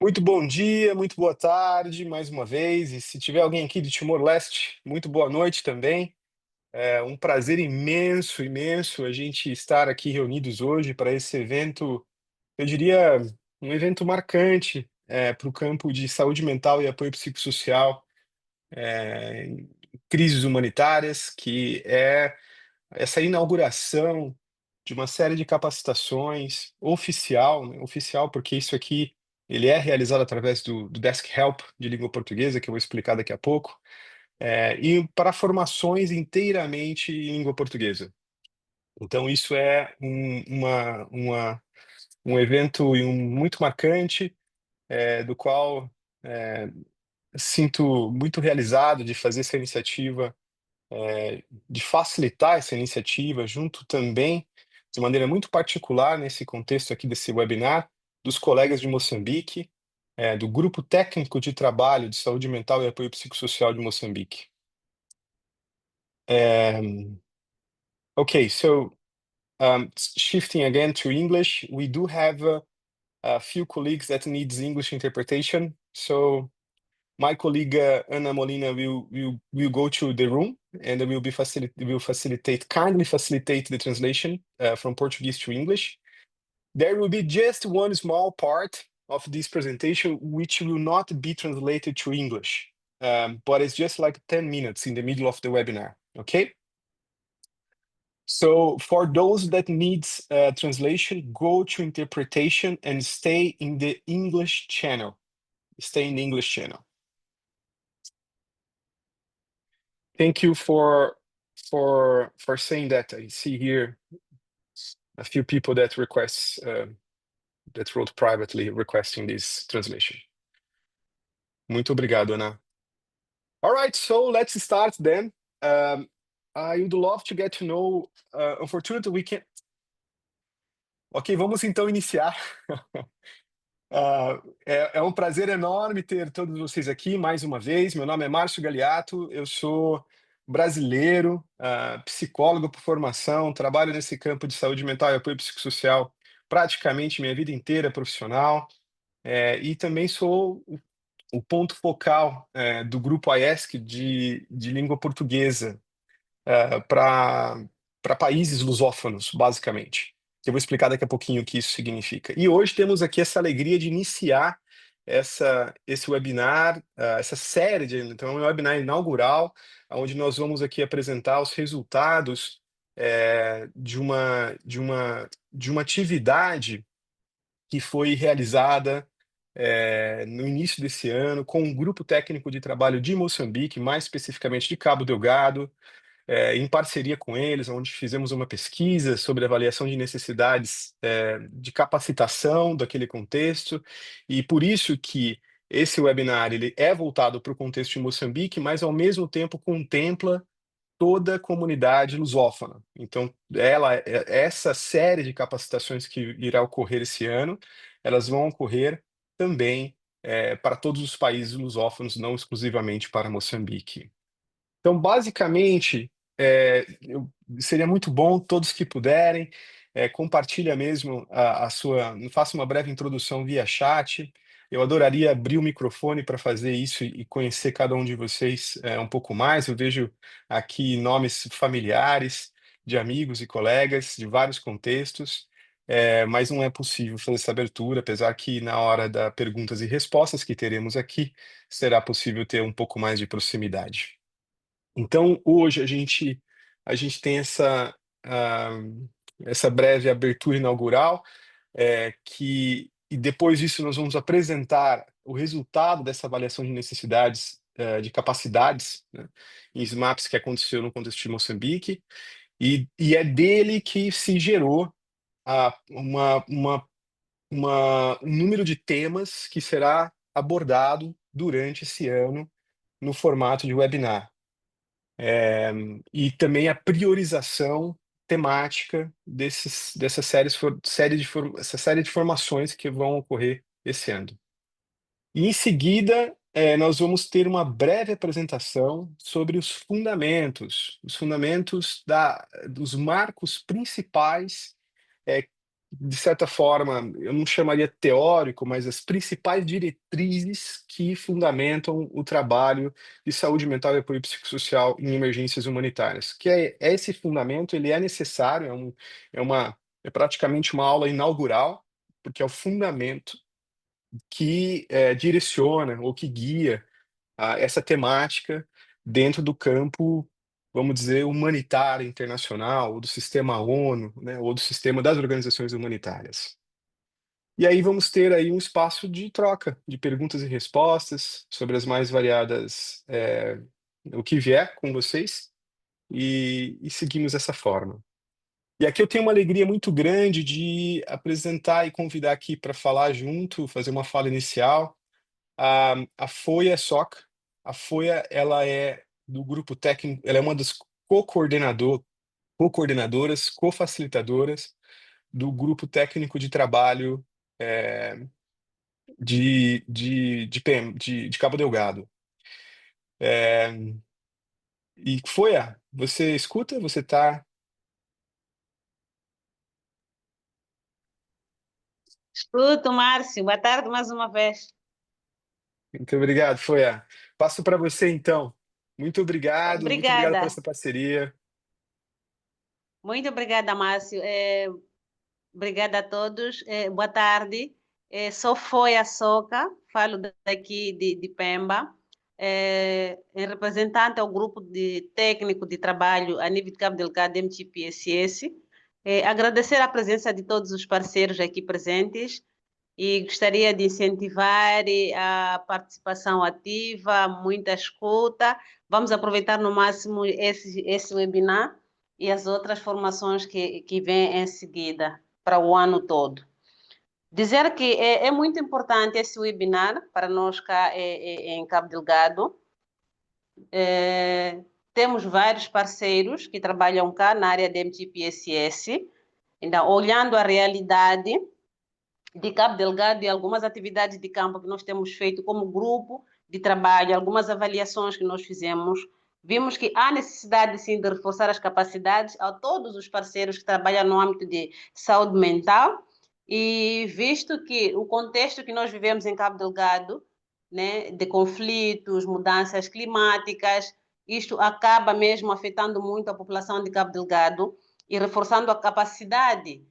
Muito bom dia, muito boa tarde, mais uma vez. E se tiver alguém aqui de Timor-Leste, muito boa noite também. É um prazer imenso, imenso a gente estar aqui reunidos hoje para esse evento, eu diria, um evento marcante para o campo de saúde mental e apoio psicossocial em crises humanitárias, que é essa inauguração de uma série de capacitações oficial, né, oficial, porque isso aqui ele é realizado através do Desk Help de língua portuguesa, que eu vou explicar daqui a pouco, e para formações inteiramente em língua portuguesa. Então isso é um evento e muito marcante, do qual eh, sinto muito realizado de fazer essa iniciativa, de facilitar essa iniciativa, junto também, de maneira muito particular, nesse contexto aqui desse webinar, dos colegas de Moçambique, do Grupo Técnico de Trabalho de Saúde Mental e Apoio Psicossocial de Moçambique. Okay, so shifting again to English, we do have a few colleagues that needs English interpretation. So my colleague Ana Molina will go to the room and will kindly facilitate the translation from Portuguese to English. There will be just one small part of this presentation which will not be translated to English, but it's just like 10 minutes in the middle of the webinar. Okay. So for those that needs translation, go to interpretation and stay in the English channel. Stay in the English channel. Thank you for saying that. I see here a few people that that wrote privately requesting this translation. Muito obrigado, Ana. All right, so let's start then. I would love to get to know. Unfortunately, we can. Ok, vamos então iniciar. É um prazer enorme ter todos vocês aqui mais uma vez. Meu nome é Márcio Galiato, eu sou brasileiro, psicólogo por formação, trabalho nesse campo de saúde mental e apoio psicossocial praticamente minha vida inteira profissional, e também sou o ponto focal, do grupo AESC de língua portuguesa, para países lusófonos, basicamente. Eu vou explicar daqui a pouquinho o que isso significa. E hoje temos aqui essa alegria de iniciar esse webinar, essa série então é um webinar inaugural, onde nós vamos aqui apresentar os resultados de uma atividade que foi realizada no início desse ano com um grupo técnico de trabalho de Moçambique, mais especificamente de Cabo Delgado, em parceria com eles, onde fizemos uma pesquisa sobre avaliação de necessidades, de capacitação daquele contexto, e por isso que esse webinar ele é voltado para o contexto de Moçambique, mas ao mesmo tempo contempla toda a comunidade lusófona. Então, essa série de capacitações que irá ocorrer esse ano, elas vão ocorrer também para todos os países lusófonos, não exclusivamente para Moçambique. Então, basicamente, seria muito bom todos que puderem, compartilha mesmo a sua, faça uma breve introdução via chat. Eu adoraria abrir o microfone para fazer isso e conhecer cada um de vocês um pouco mais. Eu vejo aqui nomes familiares de amigos e colegas de vários contextos, mas não é possível fazer essa abertura, apesar que na hora das perguntas e respostas que teremos aqui, será possível ter um pouco mais de proximidade. Então, hoje a gente tem ah, essa breve abertura inaugural, e depois disso nós vamos apresentar o resultado dessa avaliação de necessidades, de capacidades, né, em SMAPs que aconteceu no contexto de Moçambique, e é dele que se gerou a um número de temas que será abordado durante esse ano no formato de webinar. E também a priorização temática dessas essa série de formações que vão ocorrer esse ano. E em seguida, nós vamos ter uma breve apresentação sobre os fundamentos dos marcos principais de certa forma, eu não chamaria teórico, mas as principais diretrizes que fundamentam o trabalho de saúde mental e apoio psicossocial em emergências humanitárias. Que é esse fundamento, ele é necessário, é uma, é praticamente uma aula inaugural, porque é o fundamento que direciona ou que guia essa temática dentro do campo, vamos dizer, humanitário internacional, ou do sistema ONU, né, ou do sistema das organizações humanitárias. E aí vamos ter aí um espaço de troca, de perguntas e respostas sobre as mais variadas, o que vier com vocês, e seguimos dessa forma. E aqui eu tenho uma alegria muito grande de apresentar e convidar aqui para falar junto, fazer uma fala inicial, a Foia Soc. A Foia, ela é do grupo técnico, ela é uma das co-coordenadoras, co-facilitadoras do grupo técnico de trabalho eh, de Cabo Delgado. E Foia, você escuta? Você está... Escuto, Márcio. Boa tarde mais uma vez. Muito obrigado, Foia. Passo para você, então. Muito obrigado por Obrigada. essa parceria. Muito obrigada, Márcio. Obrigada a todos. Boa tarde. Sou Foia Soca, falo daqui de Pemba, em representante ao grupo de técnico de trabalho a nível de Cabo Delgado MTPSS. Agradecer a presença de todos os parceiros aqui presentes e gostaria de incentivar a participação ativa, muita escuta. Vamos aproveitar no máximo esse webinar e as outras formações que vêm em seguida para o ano todo. Dizer que é muito importante esse webinar para nós cá em Cabo Delgado. Temos vários parceiros que trabalham cá na área de MTPSS. Então, olhando a realidade de Cabo Delgado e algumas atividades de campo que nós temos feito como grupo de trabalho, algumas avaliações que nós fizemos, vimos que há necessidade, sim, de reforçar as capacidades a todos os parceiros que trabalham no âmbito de saúde mental e visto que o contexto que nós vivemos em Cabo Delgado, né, de conflitos, mudanças climáticas, isto acaba mesmo afetando muito a população de Cabo Delgado e reforçando a capacidade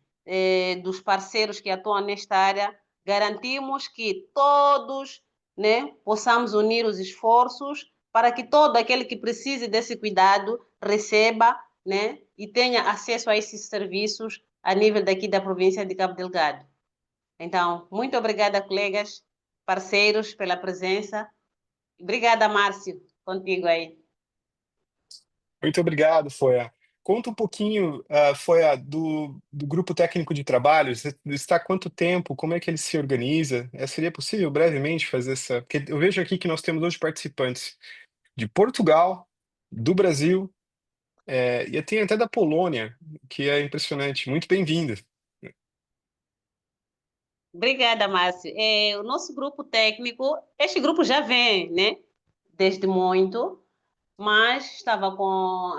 dos parceiros que atuam nesta área, garantimos que todos, né, possamos unir os esforços para que todo aquele que precise desse cuidado receba, né, e tenha acesso a esses serviços a nível daqui da província de Cabo Delgado. Então, muito obrigada, colegas, parceiros, pela presença. Obrigada, Márcio, contigo aí. Muito obrigado, Foia. Conta um pouquinho, Foia, do grupo técnico de trabalho. Você está há quanto tempo? Como é que ele se organiza? Seria possível brevemente fazer essa? Porque eu vejo aqui que nós temos hoje participantes de Portugal, do Brasil, e tem até da Polônia, que é impressionante. Muito bem-vinda. Obrigada, Márcio. O nosso grupo técnico, este grupo já vem, né, desde muito, mas estava com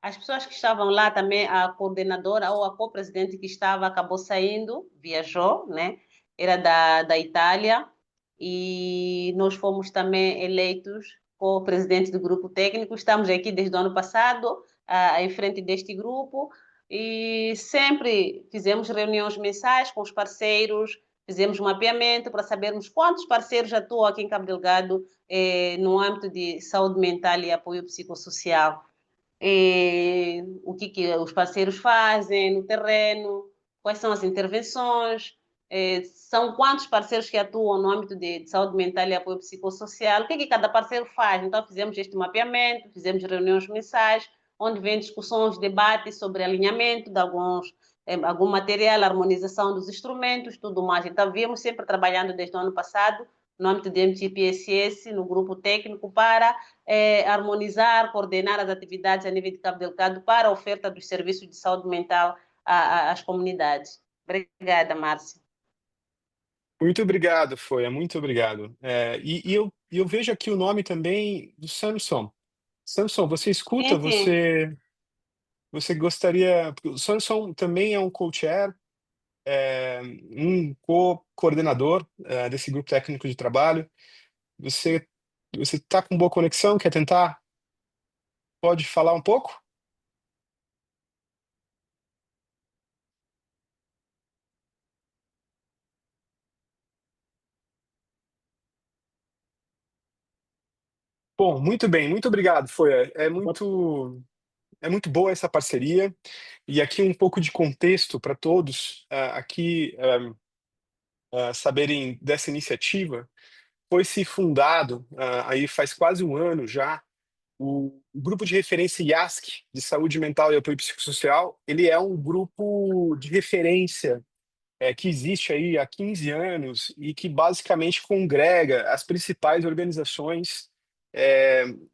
as pessoas que estavam lá também, a coordenadora ou a co-presidente que estava, acabou saindo, viajou, né? Era da Itália, e nós fomos também eleitos co-presidente do grupo técnico. Estamos aqui desde o ano passado, em frente deste grupo, e sempre fizemos reuniões mensais com os parceiros, fizemos um mapeamento para sabermos quantos parceiros atuam aqui em Cabo Delgado no âmbito de saúde mental e apoio psicossocial, o que os parceiros fazem no terreno, quais são as intervenções, são quantos parceiros que atuam no âmbito de saúde mental e apoio psicossocial, o que cada parceiro faz. Então, fizemos este mapeamento, fizemos reuniões mensais, onde vem discussões, debates sobre alinhamento de algum material, harmonização dos instrumentos, tudo mais. Então, viemos sempre trabalhando desde o ano passado, no âmbito do MTPSS, no grupo técnico, para harmonizar, coordenar as atividades a nível de Cabo Delgado para a oferta dos serviços de saúde mental às comunidades. Obrigada, Márcio. Muito obrigado, Foia. Muito obrigado. E eu vejo aqui o nome também do Samson. Samson, você escuta? Sim, sim. você gostaria, porque o Samson também é um co-chair, um co-coordenador desse grupo técnico de trabalho. Você você está com boa conexão? Quer tentar? Pode falar um pouco? Bom, muito bem, muito obrigado. É muito boa essa parceria. E aqui um pouco de contexto para todos, aqui saberem dessa iniciativa. Foi se fundado aí faz quase um ano já. O grupo de referência IASC, de saúde mental e apoio psicossocial, ele é um grupo de referência que existe aí há 15 anos e que basicamente congrega as principais organizações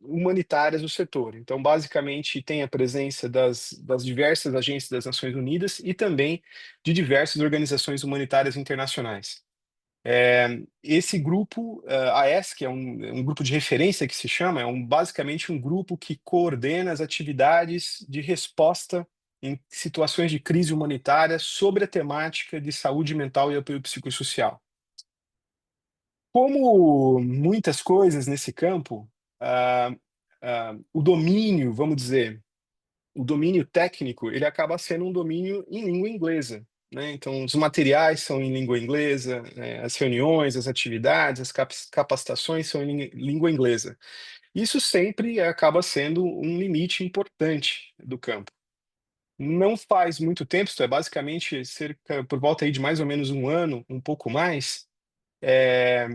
humanitárias do setor. Então, basicamente, tem a presença das diversas agências das Nações Unidas e também de diversas organizações humanitárias internacionais. Esse grupo, a ESC, é um grupo de referência que se chama, basicamente um grupo que coordena as atividades de resposta em situações de crise humanitária sobre a temática de saúde mental e apoio psicossocial. Como muitas coisas nesse campo, ah, o domínio, vamos dizer, o domínio técnico, ele acaba sendo um domínio em língua inglesa, né? Então, os materiais são em língua inglesa, as reuniões, as atividades, as capacitações são em língua inglesa. Isso sempre acaba sendo um limite importante do campo. Não faz muito tempo, isto é basicamente cerca por volta aí de mais ou menos um ano, um pouco mais, eh,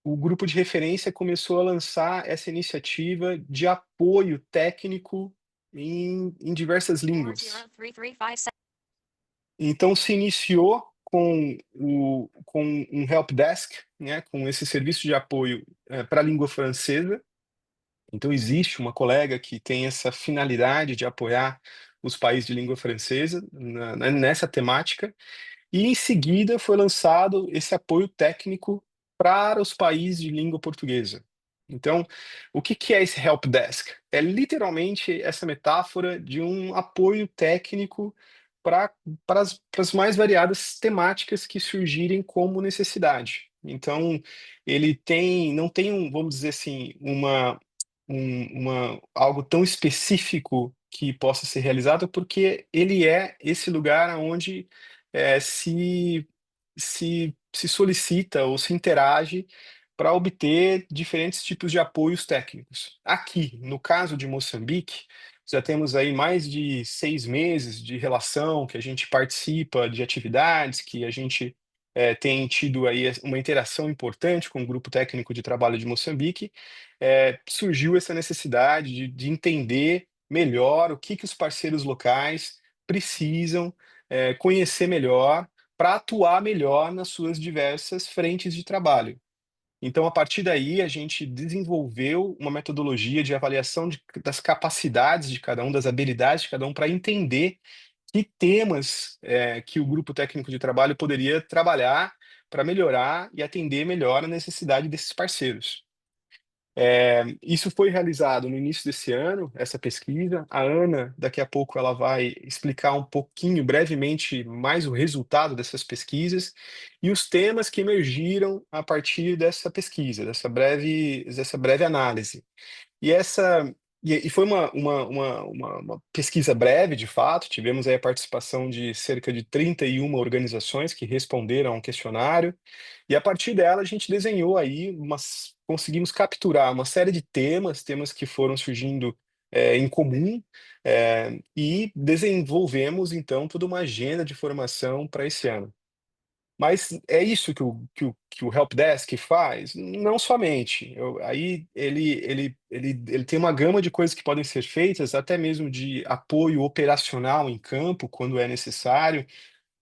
o grupo de referência começou a lançar essa iniciativa de apoio técnico em diversas línguas. Então se iniciou com um help desk, né, com esse serviço de apoio para a língua francesa. Então existe uma colega que tem essa finalidade de apoiar os países de língua francesa nessa temática. E em seguida foi lançado esse apoio técnico para os países de língua portuguesa. Então, o que que é esse help desk? É literalmente essa metáfora de um apoio técnico para as mais variadas temáticas que surgirem como necessidade. Então, ele não tem vamos dizer assim, algo tão específico que possa ser realizado, porque ele é esse lugar onde se solicita ou se interage para obter diferentes tipos de apoios técnicos. Aqui, no caso de Moçambique, já temos aí mais de 6 meses de relação, que a gente participa de atividades, que a gente tem tido aí uma interação importante com o Grupo Técnico de Trabalho de Moçambique. Surgiu essa necessidade de entender melhor o que os parceiros locais precisam conhecer melhor para atuar melhor nas suas diversas frentes de trabalho. Então, a partir daí, a gente desenvolveu uma metodologia de avaliação das capacidades de cada um, das habilidades de cada um, para entender que temas que o grupo técnico de trabalho poderia trabalhar para melhorar e atender melhor a necessidade desses parceiros. Isso foi realizado no início desse ano, essa pesquisa. A Ana, daqui a pouco, ela vai explicar um pouquinho, brevemente, mais o resultado dessas pesquisas e os temas que emergiram a partir dessa pesquisa, dessa breve análise. E essa e foi uma pesquisa breve, de fato. Tivemos aí a participação de cerca de 31 organizações que responderam a um questionário, e a partir dela a gente desenhou aí conseguimos capturar uma série de temas que foram surgindo, em comum, e desenvolvemos então toda uma agenda de formação para esse ano. Mas é isso que o helpdesk faz? Não somente. Aí ele tem uma gama de coisas que podem ser feitas, até mesmo de apoio operacional em campo, quando é necessário.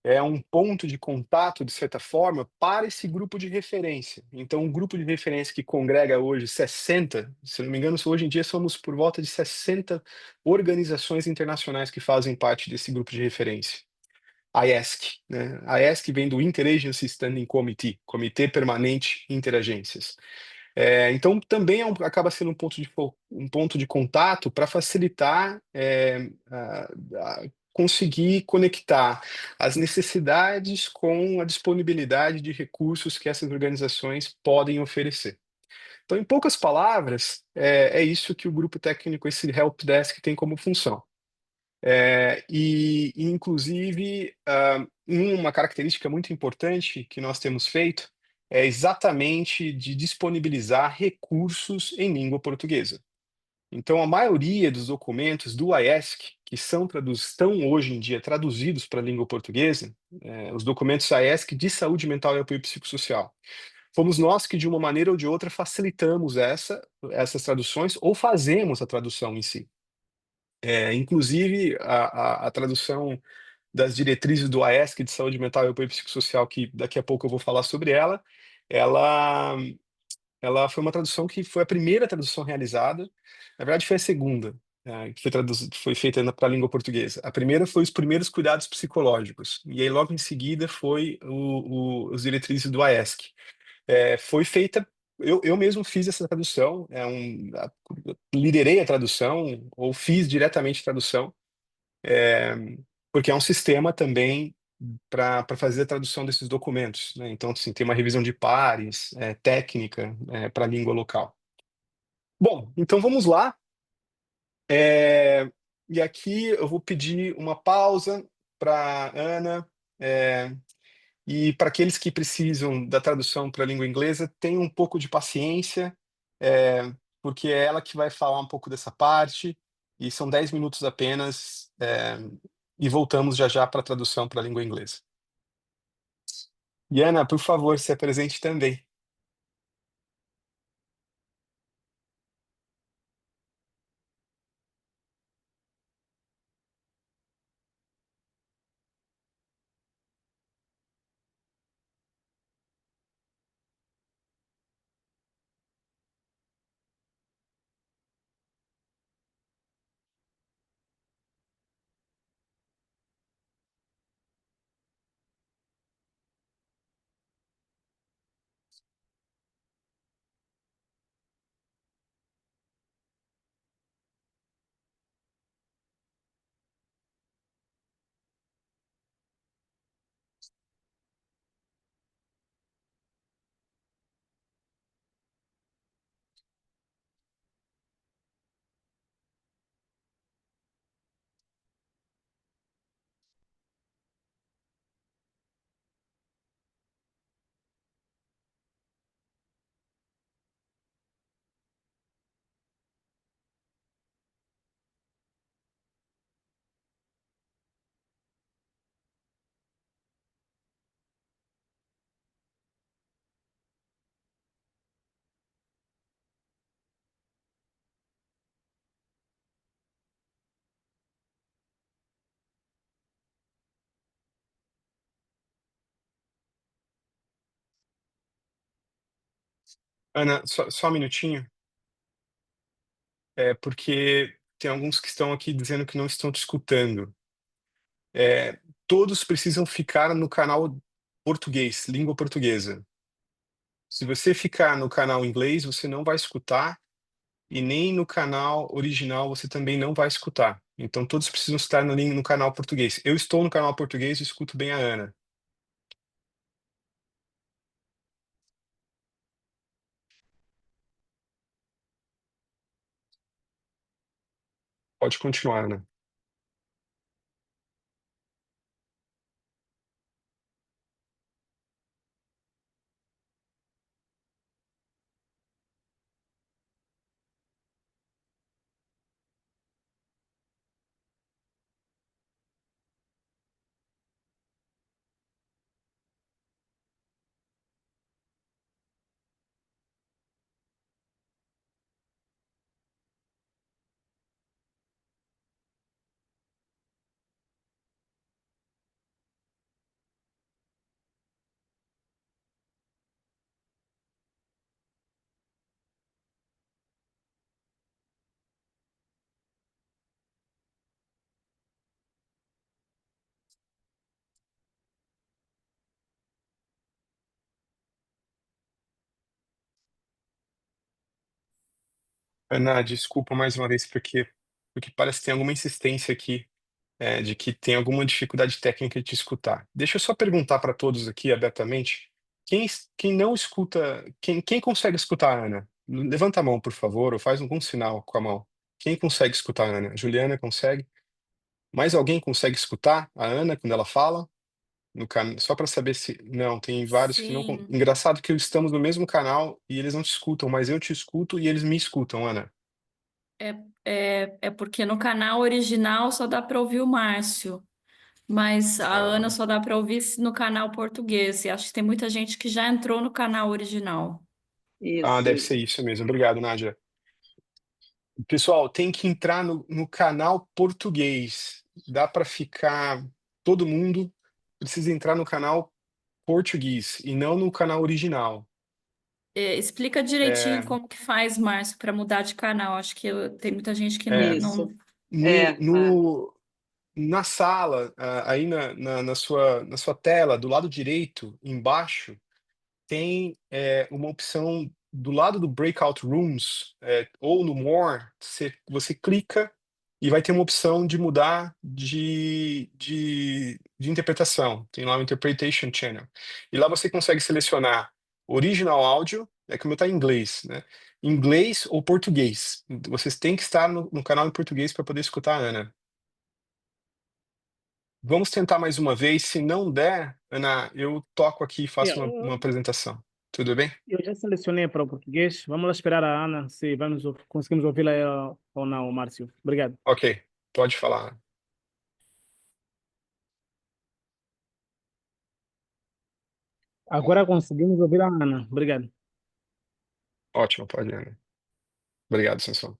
É um ponto de contato, de certa forma, para esse grupo de referência. Então, um grupo de referência que congrega hoje 60, se não me engano, hoje em dia somos por volta de 60 organizações internacionais que fazem parte desse grupo de referência. IASC, né? IASC vem do Interagency Standing Committee, Comitê Permanente Interagências. Então, também acaba sendo um ponto de contato para facilitar conseguir conectar as necessidades com a disponibilidade de recursos que essas organizações podem oferecer. Então, em poucas palavras, é isso que o grupo técnico, esse Help Desk, tem como função. Inclusive, uma característica muito importante que nós temos feito é exatamente de disponibilizar recursos em língua portuguesa. Então, a maioria dos documentos do IESC, que estão hoje em dia traduzidos para a língua portuguesa, os documentos IESC de saúde mental e apoio psicossocial, fomos nós que, de uma maneira ou de outra, facilitamos essas traduções ou fazemos a tradução em si. Inclusive, a tradução das diretrizes do AESC de saúde mental e apoio psicossocial, que daqui a pouco eu vou falar sobre ela, ela foi uma tradução que foi a primeira tradução realizada, na verdade foi a segunda, que foi feita para a língua portuguesa. A primeira foi os primeiros cuidados psicológicos, e aí logo em seguida foi os diretrizes do AESC. Foi feita, eu mesmo fiz essa tradução, liderei a tradução, ou fiz diretamente a tradução, é, porque é um sistema também para fazer a tradução desses documentos, né? Então, assim, tem uma revisão de pares, técnica, para a língua local. Bom, então vamos lá. É, e aqui eu vou pedir uma pausa para Ana, é, e para aqueles que precisam da tradução para a língua inglesa, tenham um pouco de paciência, porque é ela que vai falar um pouco dessa parte, e são 10 minutos apenas, e voltamos já já para a tradução para a língua inglesa. E Ana, por favor, se apresente também. Ana, só um minutinho, porque tem alguns que estão aqui dizendo que não estão te escutando. É, todos precisam ficar no canal português, língua portuguesa. Se você ficar no canal inglês, você não vai escutar, e nem no canal original você também não vai escutar. Então todos precisam estar no canal português. Eu estou no canal português e escuto bem a Ana. Pode continuar, Ana. Ana, desculpa mais uma vez, porque parece que tem alguma insistência aqui, de que tem alguma dificuldade técnica de te escutar. Deixa eu só perguntar para todos aqui abertamente, quem não escuta, quem consegue escutar a Ana? Levanta a mão, por favor, ou faz algum sinal com a mão. Quem consegue escutar a Ana? Juliana consegue? Mais alguém consegue escutar a Ana quando ela fala? Só para saber se. Não, tem vários que não. Sim, Engraçado que estamos no mesmo canal e eles não te escutam, mas eu te escuto e eles me escutam, Ana. é porque no canal original só dá para ouvir o Márcio, mas a Ana Ah, só dá para ouvir no canal português. E acho que tem muita gente que já entrou no canal original. deve Isso. ser isso mesmo. Obrigado, Nádia. Pessoal, tem que entrar no canal português. Dá para ficar. Todo mundo precisa entrar no canal português e não no canal original. Explica direitinho É, como que faz, Márcio, para mudar de canal. Acho que tem muita gente que não, é, Isso. não... no, É, no, na sala, aí na sua tela, do lado direito, embaixo, tem uma opção do lado do Breakout Rooms, ou no More, você clica e vai ter uma opção de mudar de interpretação. Tem lá o Interpretation Channel. E lá você consegue selecionar Original Audio, como está em inglês, né? Inglês ou português. Vocês têm que estar no canal em português para poder escutar a Ana. Vamos tentar mais uma vez. Se não der, Ana, eu toco aqui e Yeah, faço uma apresentação. Tudo bem? eu já selecionei para o português. Vamos lá esperar a Ana se conseguimos ouvi-la ou não, Márcio. Obrigado. Ok, pode falar. Agora conseguimos ouvir a Ana. Obrigado. Ótimo, pode, Ana. Obrigado, Sansão.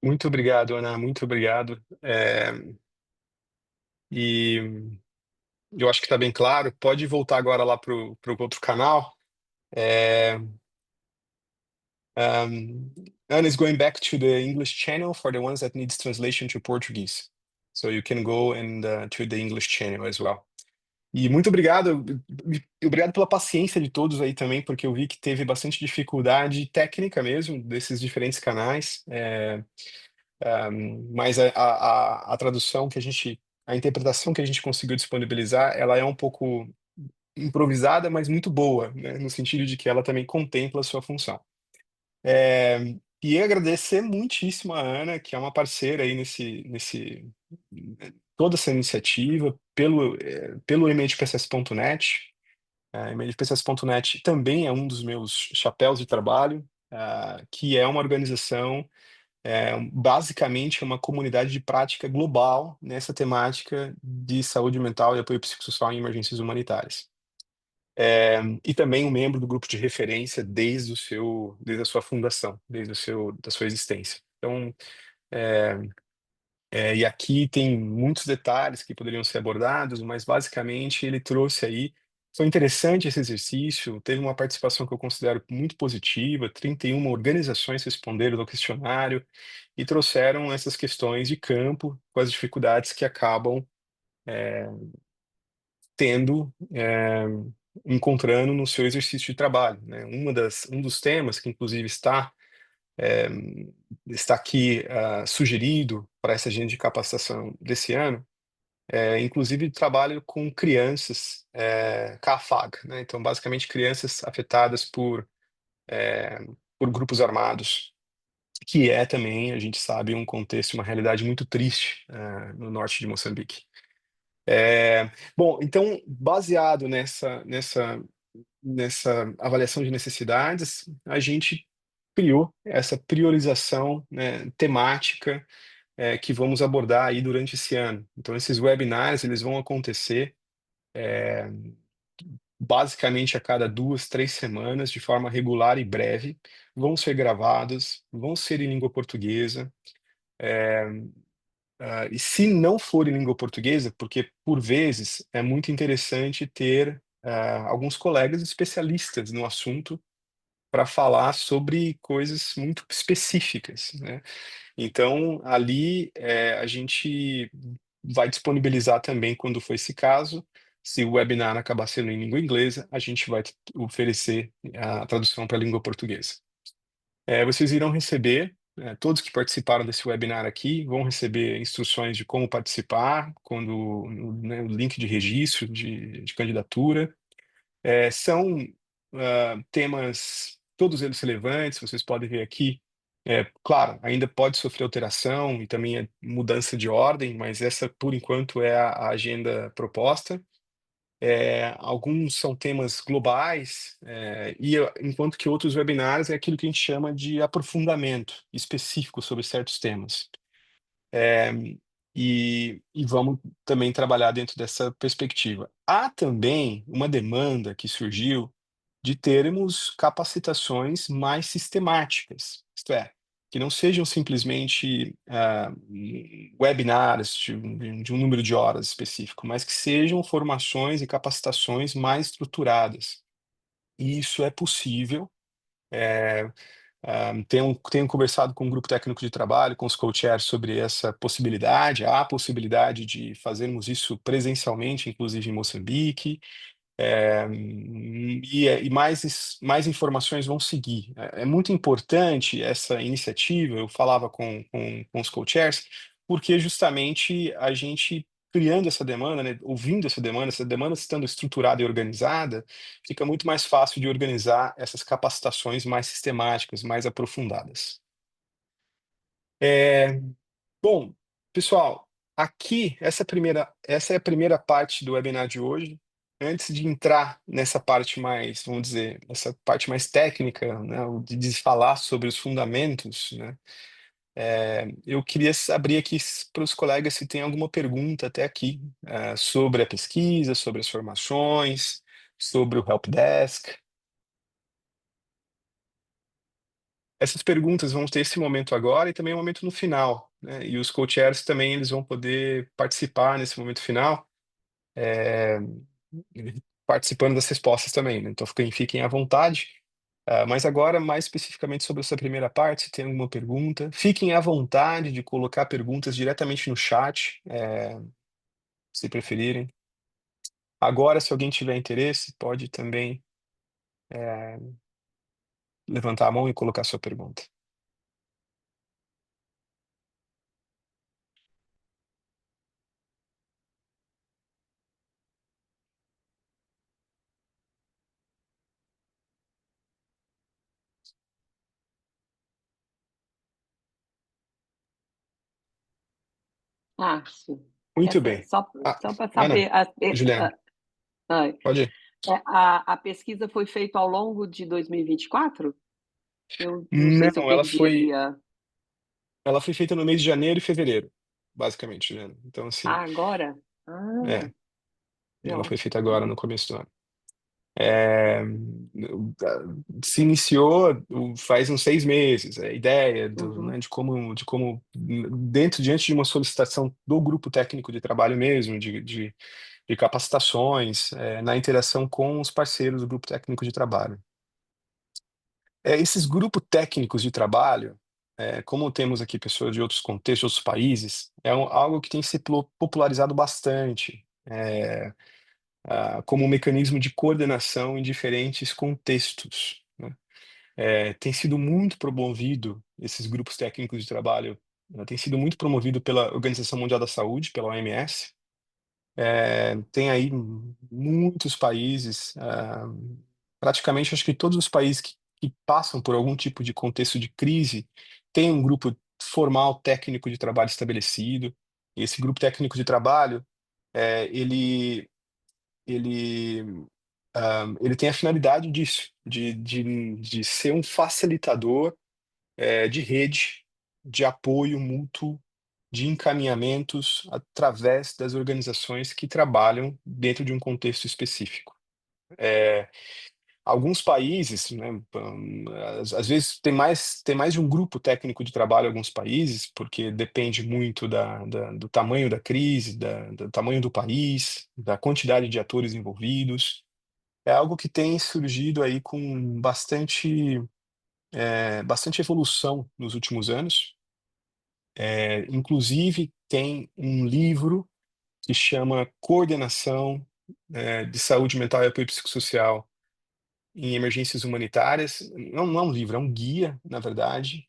Muito obrigado, Ana, muito obrigado. E eu acho que está bem claro. Pode voltar agora lá para o outro canal. É, Ana is going back to the English channel for the ones that needs translation to Portuguese. So you can go and to the English channel as well. E muito obrigado, obrigado pela paciência de todos aí também, porque eu vi que teve bastante dificuldade técnica mesmo desses diferentes canais. Mas a tradução que a interpretação que a gente conseguiu disponibilizar, ela é um pouco improvisada, mas muito boa, né, no sentido de que ela também contempla a sua função. E agradecer muitíssimo a Ana, que é uma parceira aí toda essa iniciativa, pelo e-mailpcs.net. E-mailpcs.net também é um dos meus chapéus de trabalho, que é uma organização, basicamente uma comunidade de prática global nessa temática de saúde mental e apoio psicossocial em emergências humanitárias. E também um membro do grupo de referência desde a sua fundação, da sua existência. Então, é, e aqui tem muitos detalhes que poderiam ser abordados, mas basicamente ele trouxe aí. Foi interessante esse exercício, teve uma participação que eu considero muito positiva, 31 organizações responderam ao questionário e trouxeram essas questões de campo com as dificuldades que acabam tendo, encontrando no seu exercício de trabalho, né? Um dos temas que inclusive é, está aqui sugerido para essa agenda de capacitação desse ano, inclusive trabalho com crianças CAFAG, né? Então, basicamente, crianças afetadas é, por grupos armados, que é também, a gente sabe, um contexto, uma realidade muito triste no norte de Moçambique. Bom, então, baseado nessa avaliação de necessidades, a gente criou essa priorização, né, temática que vamos abordar aí durante esse ano. Então, esses webinars, eles vão acontecer basicamente a cada 2, 3 semanas, de forma regular e breve, vão ser gravados, vão ser em língua portuguesa. E se não for em língua portuguesa, porque por vezes é muito interessante ter alguns colegas especialistas no assunto para falar sobre coisas muito específicas, né? Então, ali a gente vai disponibilizar também, quando for esse caso, se o webinar acabar sendo em língua inglesa, a gente vai oferecer a tradução para a língua portuguesa. Vocês irão receber, todos que participaram desse webinar aqui, vão receber instruções de como participar, né, o link de registro, de candidatura. São temas, todos eles relevantes, vocês podem ver aqui. Claro, ainda pode sofrer alteração e também mudança de ordem, mas essa, por enquanto, é a agenda proposta. Alguns são temas globais, enquanto que outros webinars é aquilo que a gente chama de aprofundamento específico sobre certos temas. E vamos também trabalhar dentro dessa perspectiva. Há também uma demanda que surgiu de termos capacitações mais sistemáticas, isto é, que não sejam simplesmente webinars de um número de horas específico, mas que sejam formações e capacitações mais estruturadas. E isso é possível. Tenho conversado com um grupo técnico de trabalho, com os co-chairs, sobre essa possibilidade. Há a possibilidade de fazermos isso presencialmente, inclusive em Moçambique. E mais informações vão seguir. É muito importante essa iniciativa, eu falava com os co-chairs, porque justamente a gente criando essa demanda, né, ouvindo essa demanda estando estruturada e organizada, fica muito mais fácil de organizar essas capacitações mais sistemáticas, mais aprofundadas. É, Bom, pessoal, aqui essa é a primeira parte do webinar de hoje. Antes de entrar nessa parte mais, vamos dizer, essa parte mais técnica, né, de falar sobre os fundamentos, né, eu queria abrir aqui para os colegas se tem alguma pergunta até aqui, sobre a pesquisa, sobre as formações, sobre o Help Desk. Essas perguntas vão ter esse momento agora e também um momento no final, né? E os co-chairs também eles vão poder participar nesse momento final, é, participando das respostas também, né? Então fiquem à vontade. Mas agora, mais especificamente sobre essa primeira parte, se tem alguma pergunta, fiquem à vontade de colocar perguntas diretamente no chat, se preferirem. Agora, se alguém tiver interesse, pode também levantar a mão e colocar sua pergunta. Márcio, Muito bem. só Ah, para Ana, saber, Juliana, ai, pode ir. a pesquisa foi feita ao longo de 2024? Eu não sei se eu Não, perdi ali a... ela foi feita no mês de janeiro e fevereiro, basicamente, Juliana. Então, assim, Ah, agora? Ah, é, ela não. foi feita agora no começo do ano. É, se iniciou faz uns 6 meses. A ideia Uhum, né, de como diante de uma solicitação do grupo técnico de trabalho mesmo, de capacitações, na interação com os parceiros do grupo técnico de trabalho. Esses grupos técnicos de trabalho, como temos aqui pessoas de outros contextos, outros países, algo que tem se popularizado bastante. Como um mecanismo de coordenação em diferentes contextos, né? Tem sido muito promovido, esses grupos técnicos de trabalho, tem sido muito promovido pela Organização Mundial da Saúde, pela OMS. Tem aí muitos países, praticamente acho que todos os países que passam por algum tipo de contexto de crise têm um grupo formal técnico de trabalho estabelecido. E esse grupo técnico de trabalho, ele ele ele tem a finalidade disso, de ser um facilitador, de rede, de apoio mútuo, de encaminhamentos através das organizações que trabalham dentro de um contexto específico. É, Alguns países, né, às vezes tem mais de um grupo técnico de trabalho em alguns países, porque depende muito do tamanho da crise, do tamanho do país, da quantidade de atores envolvidos. É algo que tem surgido aí com bastante evolução nos últimos anos. Inclusive, tem um livro que chama Coordenação, de Saúde Mental e Apoio Psicossocial em Emergências Humanitárias. Não, não é um livro, é um guia, na verdade.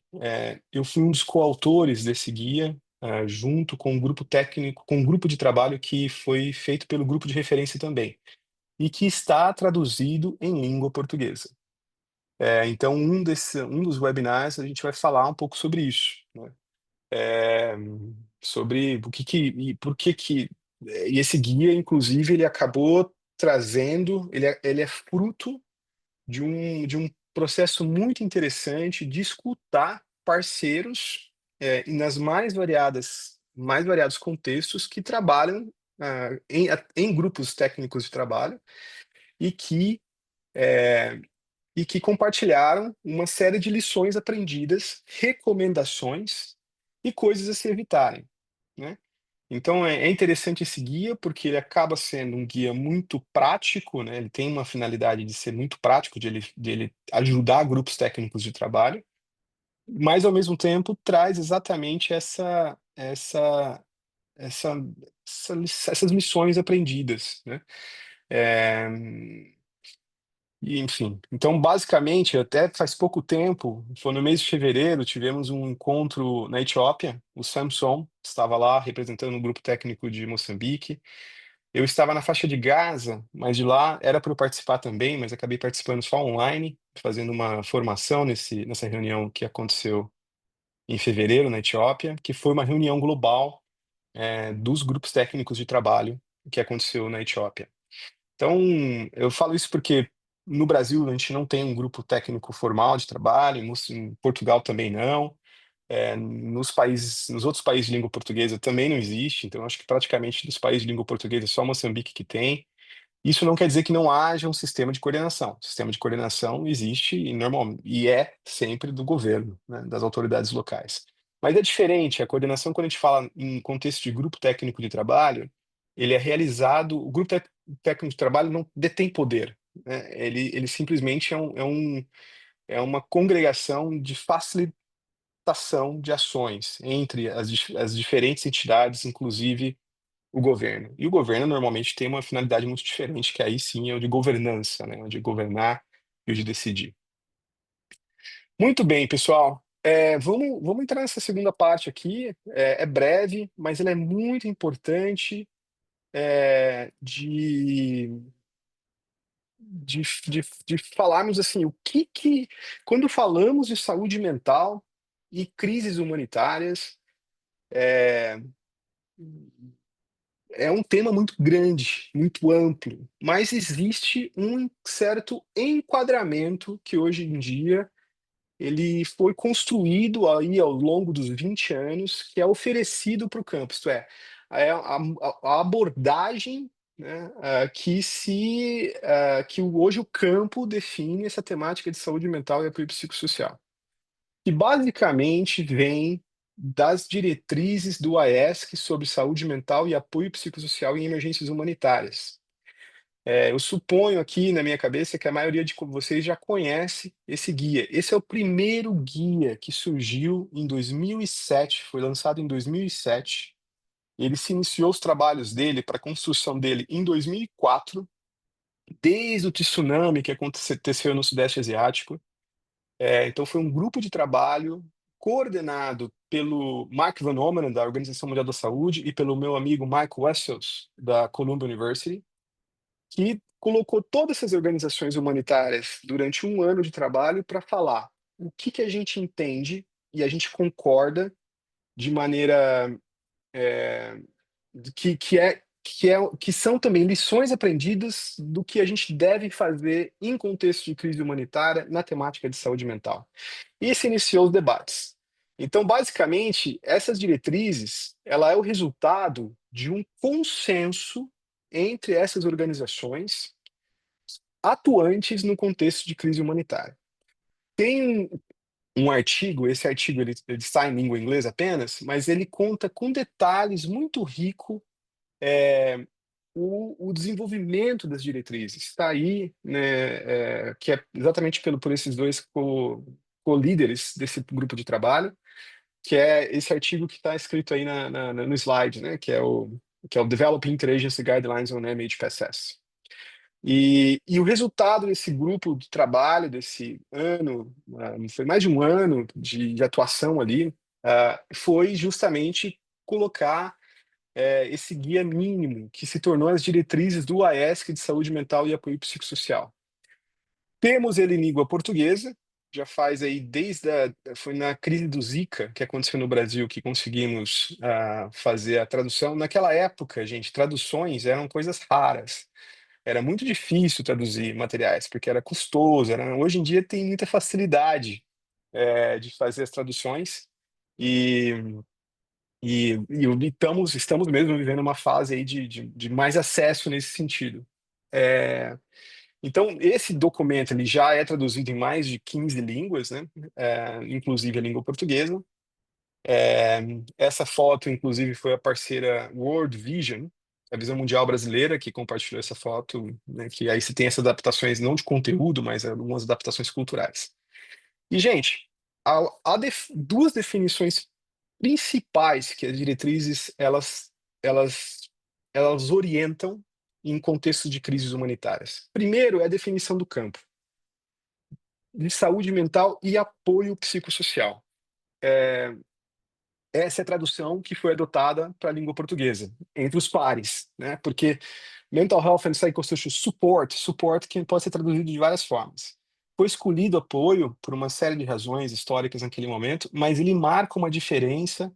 Eu fui um dos coautores desse guia, junto com um grupo técnico, com um grupo de trabalho que foi feito pelo grupo de referência também, e que está traduzido em língua portuguesa. Então, um dos webinars a gente vai falar um pouco sobre isso, né? É, Sobre o que e por que e esse guia, inclusive, ele acabou trazendo, ele é fruto de um processo muito interessante de escutar parceiros, e nas mais variados contextos que trabalham, em grupos técnicos de trabalho e que é, compartilharam uma série de lições aprendidas, recomendações e coisas a se evitarem, né? Então é interessante esse guia porque ele acaba sendo um guia muito prático, né? Ele tem uma finalidade de ser muito prático, de ele ajudar grupos técnicos de trabalho, mas ao mesmo tempo traz exatamente essa, essas missões aprendidas, né? É, enfim, então basicamente, até faz pouco tempo, foi no mês de fevereiro, tivemos um encontro na Etiópia. O Samson estava lá representando um grupo técnico de Moçambique. Eu estava na faixa de Gaza, mas de lá era para eu participar também, mas acabei participando só online, fazendo uma formação nessa reunião que aconteceu em fevereiro na Etiópia, que foi uma reunião global, dos grupos técnicos de trabalho que aconteceu na Etiópia. Então, eu falo isso porque no Brasil a gente não tem um grupo técnico formal de trabalho, em Portugal também não, nos outros países de língua portuguesa também não existe, então acho que praticamente dos países de língua portuguesa só Moçambique que tem. Isso não quer dizer que não haja um sistema de coordenação. O sistema de coordenação existe e é sempre do governo, né, das autoridades locais. Mas é diferente, a coordenação, quando a gente fala em contexto de grupo técnico de trabalho, ele é realizado, o grupo técnico de trabalho não detém poder, né? Ele simplesmente é uma congregação de facilitação de ações entre as diferentes entidades, inclusive o governo. E o governo normalmente tem uma finalidade muito diferente, que aí sim é o de governança, né? O de governar e o de decidir. Muito bem, pessoal. Vamos entrar nessa segunda parte aqui. É breve, mas ela é muito importante de falarmos assim, quando falamos de saúde mental e crises humanitárias, é, é um tema muito grande, muito amplo, mas existe um certo enquadramento que hoje em dia ele foi construído aí ao longo dos 20 anos, que é oferecido para o campo, isto a abordagem, né, que hoje o campo define essa temática de saúde mental e apoio psicossocial, que basicamente vem das diretrizes do AESC sobre saúde mental e apoio psicossocial em emergências humanitárias. Eu suponho aqui na minha cabeça que a maioria de vocês já conhece esse guia. Esse é o primeiro guia que surgiu em 2007, foi lançado em 2007. Ele se iniciou os trabalhos dele, para a construção dele, em 2004, desde o tsunami que aconteceu no Sudeste Asiático. Então foi um grupo de trabalho coordenado pelo Mark Van Omeren, da Organização Mundial da Saúde, e pelo meu amigo Mike Wessels, da Columbia University, que colocou todas essas organizações humanitárias durante um ano de trabalho para falar o que a gente entende e a gente concorda de maneira é, que são também lições aprendidas do que a gente deve fazer em contexto de crise humanitária na temática de saúde mental. E se iniciou os debates. Então, basicamente, essas diretrizes, ela é o resultado de um consenso entre essas organizações atuantes no contexto de crise humanitária. Tem um artigo, esse artigo ele está em língua inglesa apenas, mas ele conta com detalhes muito rico o desenvolvimento das diretrizes. Está aí, né, que é exatamente por esses dois co-líderes desse grupo de trabalho, que é esse artigo que está escrito aí no slide, né, que é o Developing Interagency Guidelines on MHPSS. E o resultado desse grupo de trabalho, desse ano, foi mais de um ano de atuação ali, foi justamente colocar esse guia mínimo, que se tornou as diretrizes do AESC de saúde mental e apoio psicossocial. Temos ele em língua portuguesa, já faz aí foi na crise do Zika, que aconteceu no Brasil, que conseguimos fazer a tradução. Naquela época, gente, traduções eram coisas raras. Era muito difícil traduzir materiais, porque era custoso. Hoje em dia tem muita facilidade de fazer as traduções e, estamos mesmo vivendo uma fase aí de mais acesso nesse sentido. Então, esse documento ele já é traduzido em mais de 15 línguas, né? Inclusive a língua portuguesa. Essa foto, inclusive, foi a parceira World Vision, a Visão Mundial Brasileira, que compartilhou essa foto, né, que aí se tem essas adaptações, não de conteúdo, mas algumas adaptações culturais. E, gente, duas definições principais que as diretrizes elas, elas orientam em contexto de crises humanitárias. Primeiro é a definição do campo de saúde mental e apoio psicossocial. Essa é a tradução que foi adotada para a língua portuguesa, entre os pares, né? Porque Mental Health and Psychosocial Support que pode ser traduzido de várias formas. Foi escolhido apoio por uma série de razões históricas naquele momento, mas ele marca uma diferença,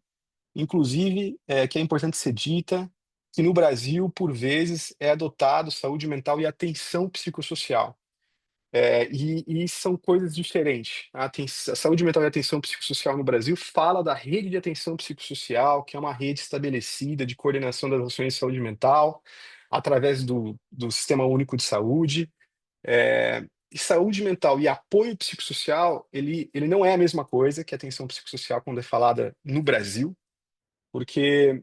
inclusive, que é importante ser dita, que no Brasil, por vezes, é adotado saúde mental e atenção psicossocial. E são coisas diferentes. A saúde mental e a atenção psicossocial no Brasil fala da rede de atenção psicossocial, que é uma rede estabelecida de coordenação das ações de saúde mental, através do Sistema Único de Saúde. E saúde mental e apoio psicossocial, ele não é a mesma coisa que atenção psicossocial quando é falada no Brasil, porque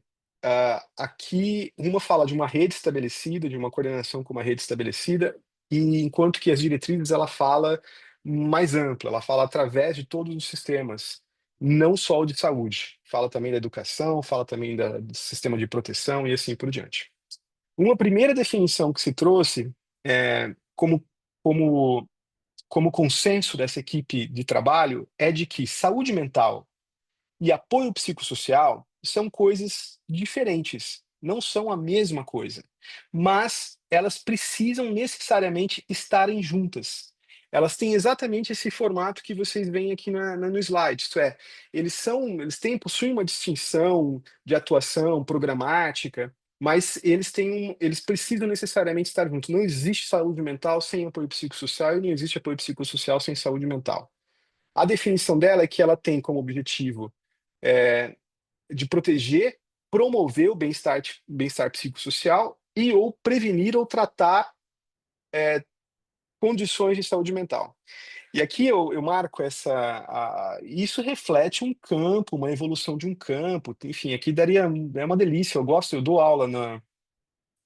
aqui uma fala de uma rede estabelecida, de uma coordenação com uma rede estabelecida, e enquanto que as diretrizes ela fala mais ampla, ela fala através de todos os sistemas não só o de saúde. Fala também da educação, fala também do sistema de proteção e assim por diante. Uma primeira definição que se trouxe como, como, como consenso dessa equipe de trabalho é de que saúde mental e apoio psicossocial são coisas diferentes, não são a mesma coisa, mas elas precisam necessariamente estarem juntas. Elas têm exatamente esse formato que vocês veem aqui no slide, isto é, possuem uma distinção de atuação programática, mas eles precisam necessariamente estar juntos. Não existe saúde mental sem apoio psicossocial e não existe apoio psicossocial sem saúde mental. A definição dela é que ela tem como objetivo é, de proteger, promover o bem-estar psicossocial e ou prevenir ou tratar condições de saúde mental. E aqui eu marco isso reflete um campo, uma evolução de um campo, enfim, aqui é uma delícia, eu dou aula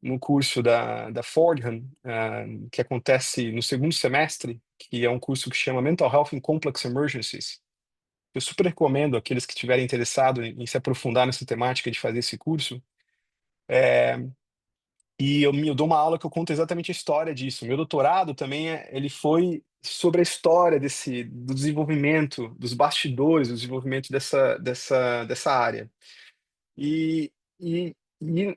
no curso da Fordham, que acontece no segundo semestre, que é um curso que chama Mental Health in Complex Emergencies. Eu super recomendo aqueles que estiverem interessados em se aprofundar nessa temática de fazer esse curso. É, e eu dou uma aula que eu conto exatamente a história disso. Meu doutorado também ele foi sobre a história do desenvolvimento, dos bastidores, do desenvolvimento dessa área. E, e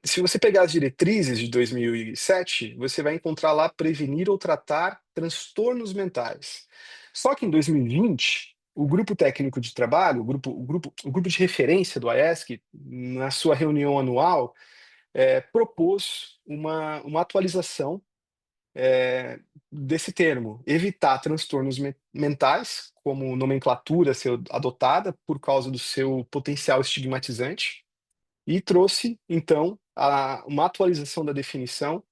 se você pegar as diretrizes de 2007, você vai encontrar lá prevenir ou tratar transtornos mentais. Só que em 2020, o grupo técnico de trabalho, o grupo de referência do AESC, na sua reunião anual, propôs uma atualização desse termo, evitar transtornos mentais, como nomenclatura a ser adotada por causa do seu potencial estigmatizante, e trouxe, então, uma atualização da definição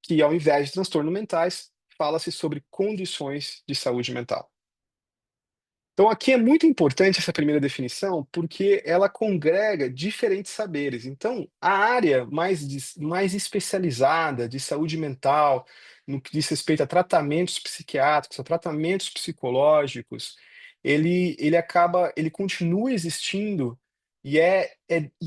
que, ao invés de transtornos mentais, fala-se sobre condições de saúde mental. Então, aqui é muito importante essa primeira definição, porque ela congrega diferentes saberes. Então, a área mais especializada de saúde mental, no que diz respeito a tratamentos psiquiátricos, a tratamentos psicológicos, ele continua existindo, e é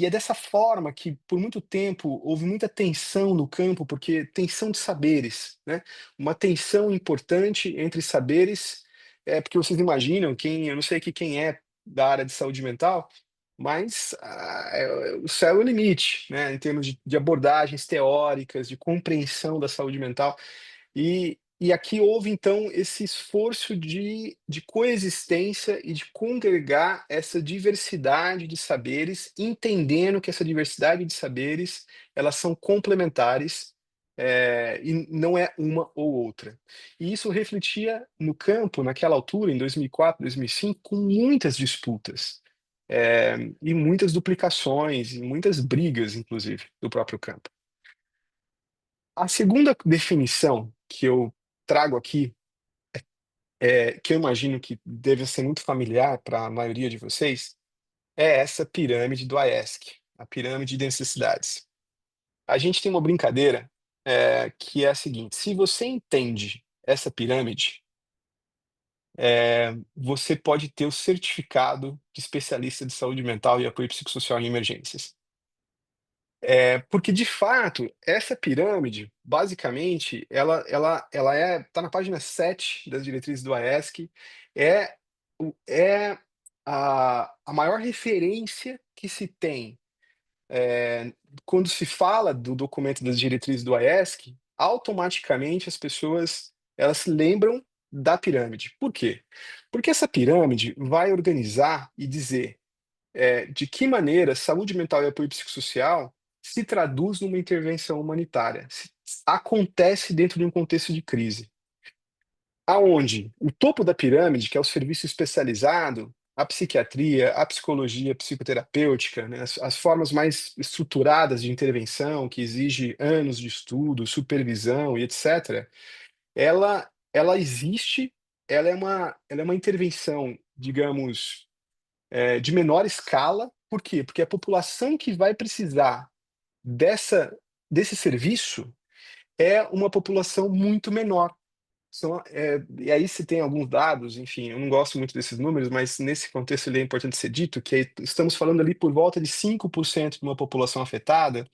dessa forma que, por muito tempo, houve muita tensão no campo, porque tensão de saberes, né? Uma tensão importante entre saberes porque vocês imaginam eu não sei aqui quem é da área de saúde mental, mas o céu é o limite, né, em termos de abordagens teóricas, de compreensão da saúde mental. E aqui houve, então, esse esforço de coexistência e de congregar essa diversidade de saberes, entendendo que essa diversidade de saberes, elas são complementares, e não é uma ou outra. E isso refletia no campo, naquela altura, em 2004, 2005, com muitas disputas, e muitas duplicações, e muitas brigas, inclusive, do próprio campo. A segunda definição que eu trago aqui, que eu imagino que deve ser muito familiar para a maioria de vocês, é essa pirâmide do AESC, a pirâmide de necessidades. A gente tem uma brincadeira, que é a seguinte: se você entende essa pirâmide, você pode ter o certificado de especialista de saúde mental e apoio psicossocial em emergências. Porque, de fato, essa pirâmide, basicamente, ela está na página 7 das diretrizes do AESC, é, é a maior referência que se tem quando se fala do documento das diretrizes do AESC, automaticamente as pessoas elas se lembram da pirâmide. Por quê? Porque essa pirâmide vai organizar e dizer de que maneira saúde mental e apoio psicossocial se traduz numa intervenção humanitária, acontece dentro de um contexto de crise, aonde o topo da pirâmide, que é o serviço especializado, a psiquiatria, a psicologia psicoterapêutica, né, as formas mais estruturadas de intervenção, que exige anos de estudo, supervisão e etc., ela existe, ela é uma intervenção, digamos, de menor escala. Por quê? Porque a população que vai precisar desse serviço é uma população muito menor. E aí se tem alguns dados, enfim, eu não gosto muito desses números, mas nesse contexto ele é importante ser dito que estamos falando ali por volta de 5% de uma população afetada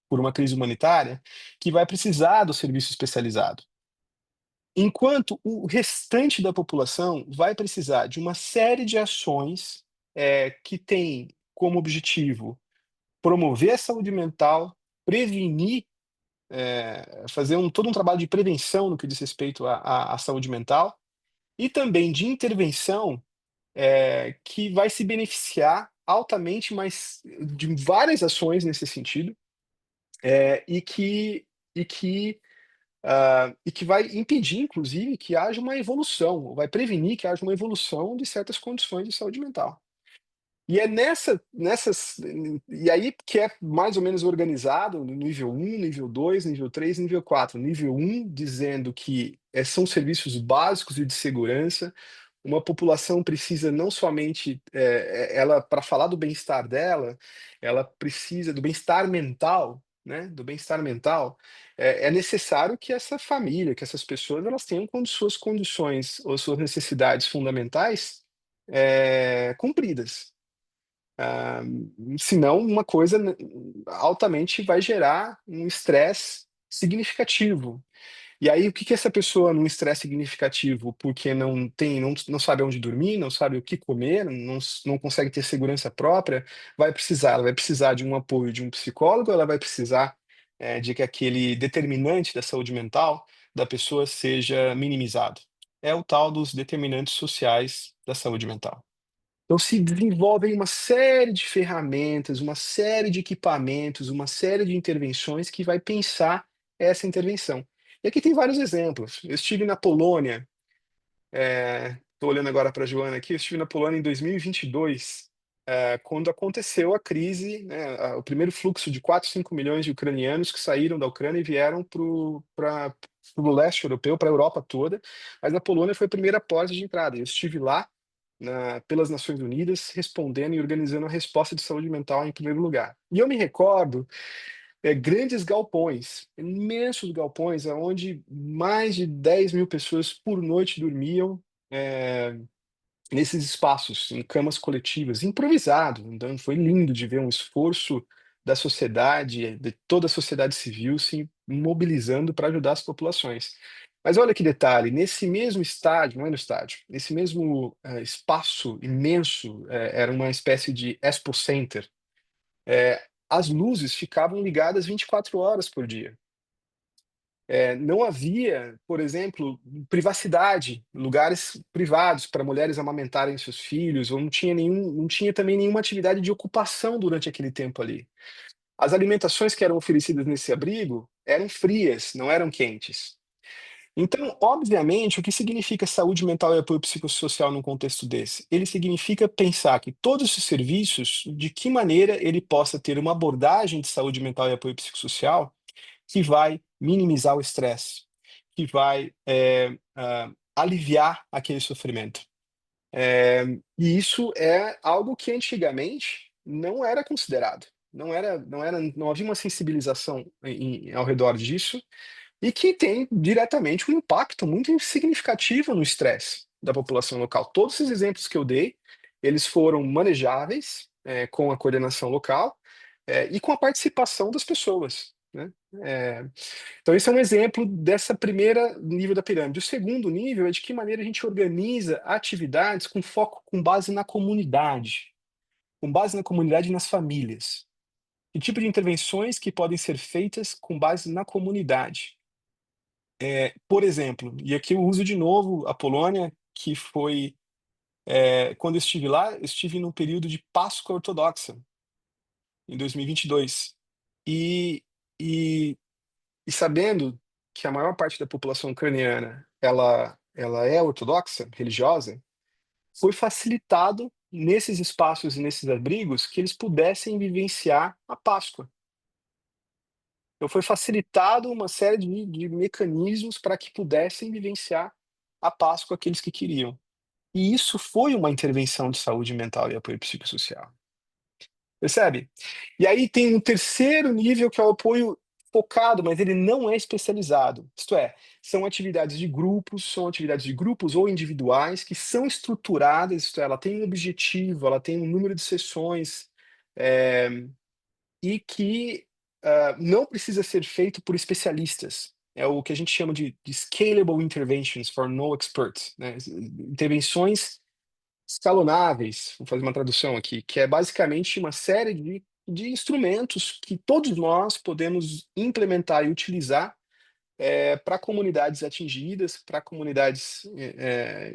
por uma crise humanitária que vai precisar do serviço especializado. Enquanto o restante da população vai precisar de uma série de ações que tem como objetivo promover a saúde mental, prevenir, fazer todo um trabalho de prevenção no que diz respeito à saúde mental, e também de intervenção que vai se beneficiar altamente, mas de várias ações nesse sentido, eh, e que, e que e que vai impedir, inclusive, que haja uma evolução, ou vai prevenir que haja uma evolução de certas condições de saúde mental. E é e aí que é mais ou menos organizado no nível 1, nível 2, nível 3, nível 4. Nível 1 dizendo que são serviços básicos e de segurança, uma população precisa não somente, ela para falar do bem-estar dela, ela precisa do bem-estar mental, né, do bem-estar mental, é necessário que essa família, que essas pessoas, elas tenham suas condições ou suas necessidades fundamentais, cumpridas. Ah, senão uma coisa altamente vai gerar um estresse significativo. E aí, o que que essa pessoa num estresse significativo, porque não sabe onde dormir, não sabe o que comer, não consegue ter segurança própria, vai precisar? Ela vai precisar de um apoio de um psicólogo, ela vai precisar, de que aquele determinante da saúde mental da pessoa seja minimizado. É o tal dos determinantes sociais da saúde mental. Então se desenvolvem uma série de ferramentas, uma série de equipamentos, uma série de intervenções que vai pensar essa intervenção. E aqui tem vários exemplos. Eu estive na Polônia, estou olhando agora para a Joana aqui, eu estive na Polônia em 2022, quando aconteceu a crise, né, o primeiro fluxo de 4, 5 milhões de ucranianos que saíram da Ucrânia e vieram para o leste europeu, para a Europa toda, mas a Polônia foi a primeira porta de entrada. Eu estive lá pelas Nações Unidas, respondendo e organizando a resposta de saúde mental em primeiro lugar. E eu me recordo grandes galpões, imensos galpões, onde mais de 10.000 pessoas por noite dormiam nesses espaços, em camas coletivas, improvisado. Então foi lindo de ver um esforço da sociedade, de toda a sociedade civil se mobilizando para ajudar as populações. Mas olha que detalhe, nesse mesmo estádio, não é no estádio, nesse mesmo espaço imenso, era uma espécie de Expo Center, as luzes ficavam ligadas 24 horas por dia. Não havia, por exemplo, privacidade, lugares privados para mulheres amamentarem seus filhos, ou não tinha também nenhuma atividade de ocupação durante aquele tempo ali. As alimentações que eram oferecidas nesse abrigo eram frias, não eram quentes. Então, obviamente, o que significa saúde mental e apoio psicossocial num contexto desse? Ele significa pensar que todos esses serviços, de que maneira ele possa ter uma abordagem de saúde mental e apoio psicossocial que vai minimizar o estresse, que vai aliviar aquele sofrimento. E isso é algo que antigamente não era considerado, não havia uma sensibilização ao redor disso, e que tem diretamente um impacto muito significativo no estresse da população local. Todos esses exemplos que eu dei, eles foram manejáveis, com a coordenação local, e com a participação das pessoas, né. Então esse é um exemplo dessa primeira nível da pirâmide. O segundo nível é de que maneira a gente organiza atividades com foco com base na comunidade, com base na comunidade e nas famílias. Que tipo de intervenções que podem ser feitas com base na comunidade? Por exemplo, e aqui eu uso de novo a Polônia, que foi, quando eu estive lá, eu estive num período de Páscoa ortodoxa, em 2022. E e e sabendo que a maior parte da população ucraniana, ela é ortodoxa, religiosa, foi facilitado nesses espaços e nesses abrigos que eles pudessem vivenciar a Páscoa. Então foi facilitado uma série de mecanismos para que pudessem vivenciar a Páscoa aqueles que queriam. E isso foi uma intervenção de saúde mental e apoio psicossocial. Percebe? E aí tem um terceiro nível que é o apoio focado, mas ele não é especializado. Isto é, são atividades de grupos ou individuais que são estruturadas, isto é, ela tem um objetivo, ela tem um número de sessões, eh, e que não precisa ser feito por especialistas. É o que a gente chama de scalable interventions for no experts, né? Intervenções escalonáveis, vou fazer uma tradução aqui, que é basicamente uma série de instrumentos que todos nós podemos implementar e utilizar para comunidades atingidas, para comunidades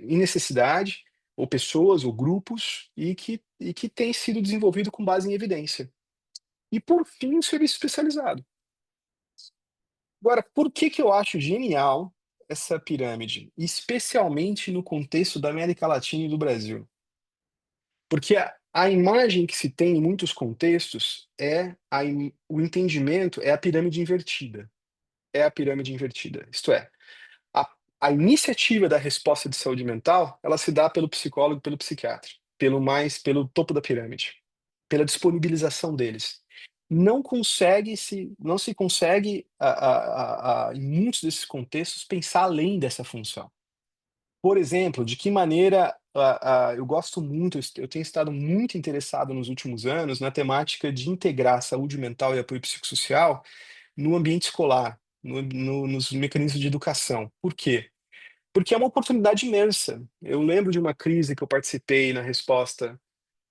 em necessidade, ou pessoas, ou grupos, e que tem sido desenvolvido com base em evidência. E, por fim, o serviço especializado. Agora, por que que eu acho genial essa pirâmide, especialmente no contexto da América Latina e do Brasil? Porque a imagem que se tem em muitos contextos é o entendimento é a pirâmide invertida. É a pirâmide invertida. Isto é, a, a iniciativa da resposta de saúde mental, ela se dá pelo psicólogo e pelo psiquiatra, pelo topo da pirâmide, pela disponibilização deles. Não se consegue, em muitos desses contextos, pensar além dessa função. Por exemplo, de que maneira eu gosto muito, eu tenho estado muito interessado nos últimos anos na temática de integrar saúde mental e apoio psicossocial no ambiente escolar, nos mecanismos de educação. Por quê? Porque é uma oportunidade imensa. Eu lembro de uma crise que eu participei na resposta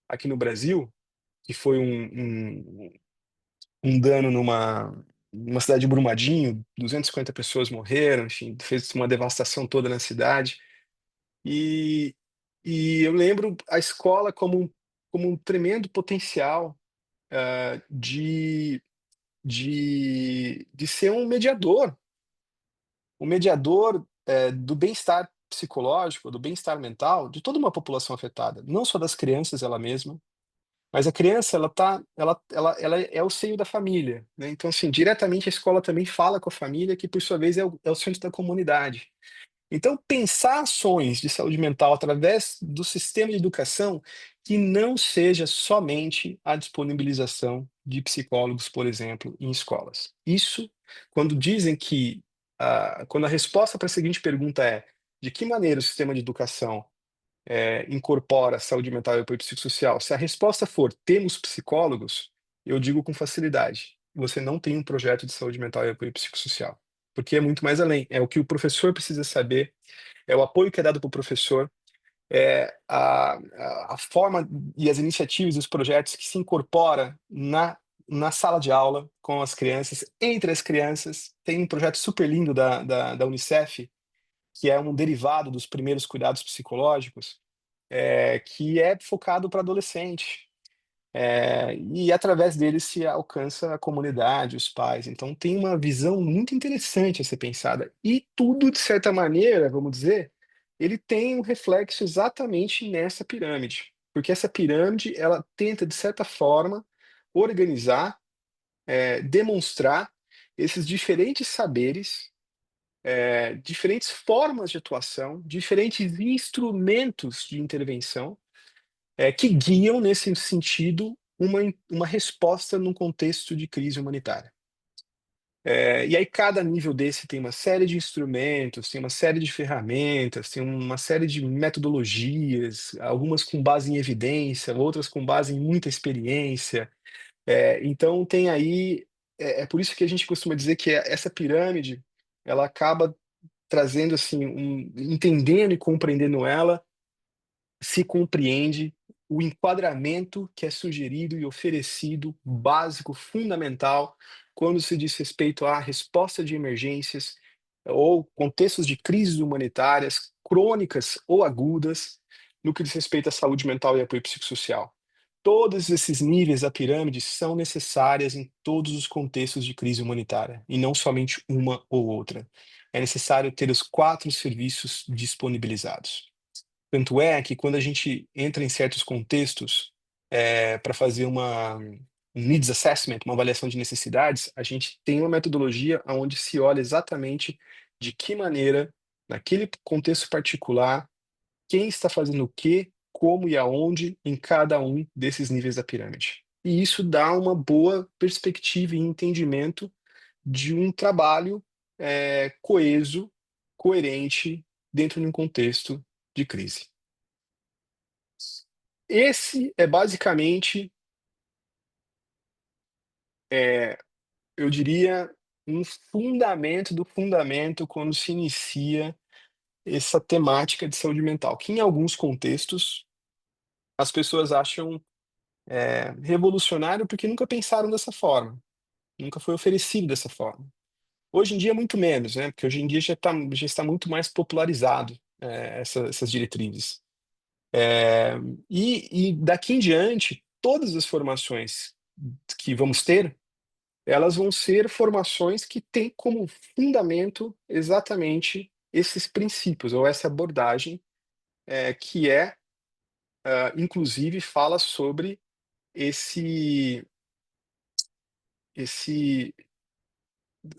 aqui no Brasil, que foi um dano numa cidade de Brumadinho, 250 pessoas morreram, enfim, fez uma devastação toda na cidade. E, e eu lembro a escola como um tremendo potencial de ser um mediador do bem-estar psicológico, do bem-estar mental de toda uma população afetada, não só das crianças ela mesma, mas a criança ela é o seio da família, né? Então, assim, diretamente a escola também fala com a família, que por sua vez é o centro da comunidade. Então, pensar ações de saúde mental através do sistema de educação que não seja somente a disponibilização de psicólogos, por exemplo, em escolas. Isso, quando dizem que, quando a resposta para a seguinte pergunta é: de que maneira o sistema de educação incorpora saúde mental e apoio psicossocial? Se a resposta for temos psicólogos, eu digo com facilidade: você não tem um projeto de saúde mental e apoio psicossocial. Porque é muito mais além. É o que o professor precisa saber, é o apoio que é dado para o professor, é a forma e as iniciativas e os projetos que se incorpora na sala de aula com as crianças, entre as crianças. Tem um projeto super lindo da Unicef, que é um derivado dos primeiros cuidados psicológicos, que é focado para adolescente. E através dele se alcança a comunidade, os pais. Então tem uma visão muito interessante a ser pensada. E tudo, de certa maneira, vamos dizer, ele tem um reflexo exatamente nessa pirâmide. Porque essa pirâmide, ela tenta, de certa forma, organizar, demonstrar esses diferentes saberes, diferentes formas de atuação, diferentes instrumentos de intervenção, que guiam, nesse sentido, uma resposta num contexto de crise humanitária. E aí cada nível desse tem uma série de instrumentos, tem uma série de ferramentas, tem uma série de metodologias, algumas com base em evidência, outras com base em muita experiência. Então tem aí, é por isso que a gente costuma dizer que essa pirâmide, ela acaba trazendo assim, entendendo e compreendendo ela, se compreende o enquadramento que é sugerido e oferecido, básico, fundamental, quando se diz respeito à resposta de emergências ou contextos de crises humanitárias, crônicas ou agudas, no que diz respeito à saúde mental e apoio psicossocial. Todos esses níveis da pirâmide são necessárias em todos os contextos de crise humanitária, e não somente uma ou outra. É necessário ter os 4 serviços disponibilizados. Tanto é que quando a gente entra em certos contextos, para fazer um needs assessment, uma avaliação de necessidades, a gente tem uma metodologia onde se olha exatamente de que maneira, naquele contexto particular, quem está fazendo o quê, como e aonde em cada um desses níveis da pirâmide. E isso dá uma boa perspectiva e entendimento de um trabalho coeso, coerente, dentro de um contexto de crise. Esse é basicamente, eu diria, um fundamento do fundamento quando se inicia essa temática de saúde mental, que em alguns contextos as pessoas acham revolucionário porque nunca pensaram dessa forma, nunca foi oferecido dessa forma. Hoje em dia, muito menos, né? Porque hoje em dia já está muito mais popularizado essas diretrizes. É, e daqui em diante, todas as formações que vamos ter, elas vão ser formações que têm como fundamento exatamente esses princípios, ou essa abordagem, que inclusive, fala sobre esse, esse,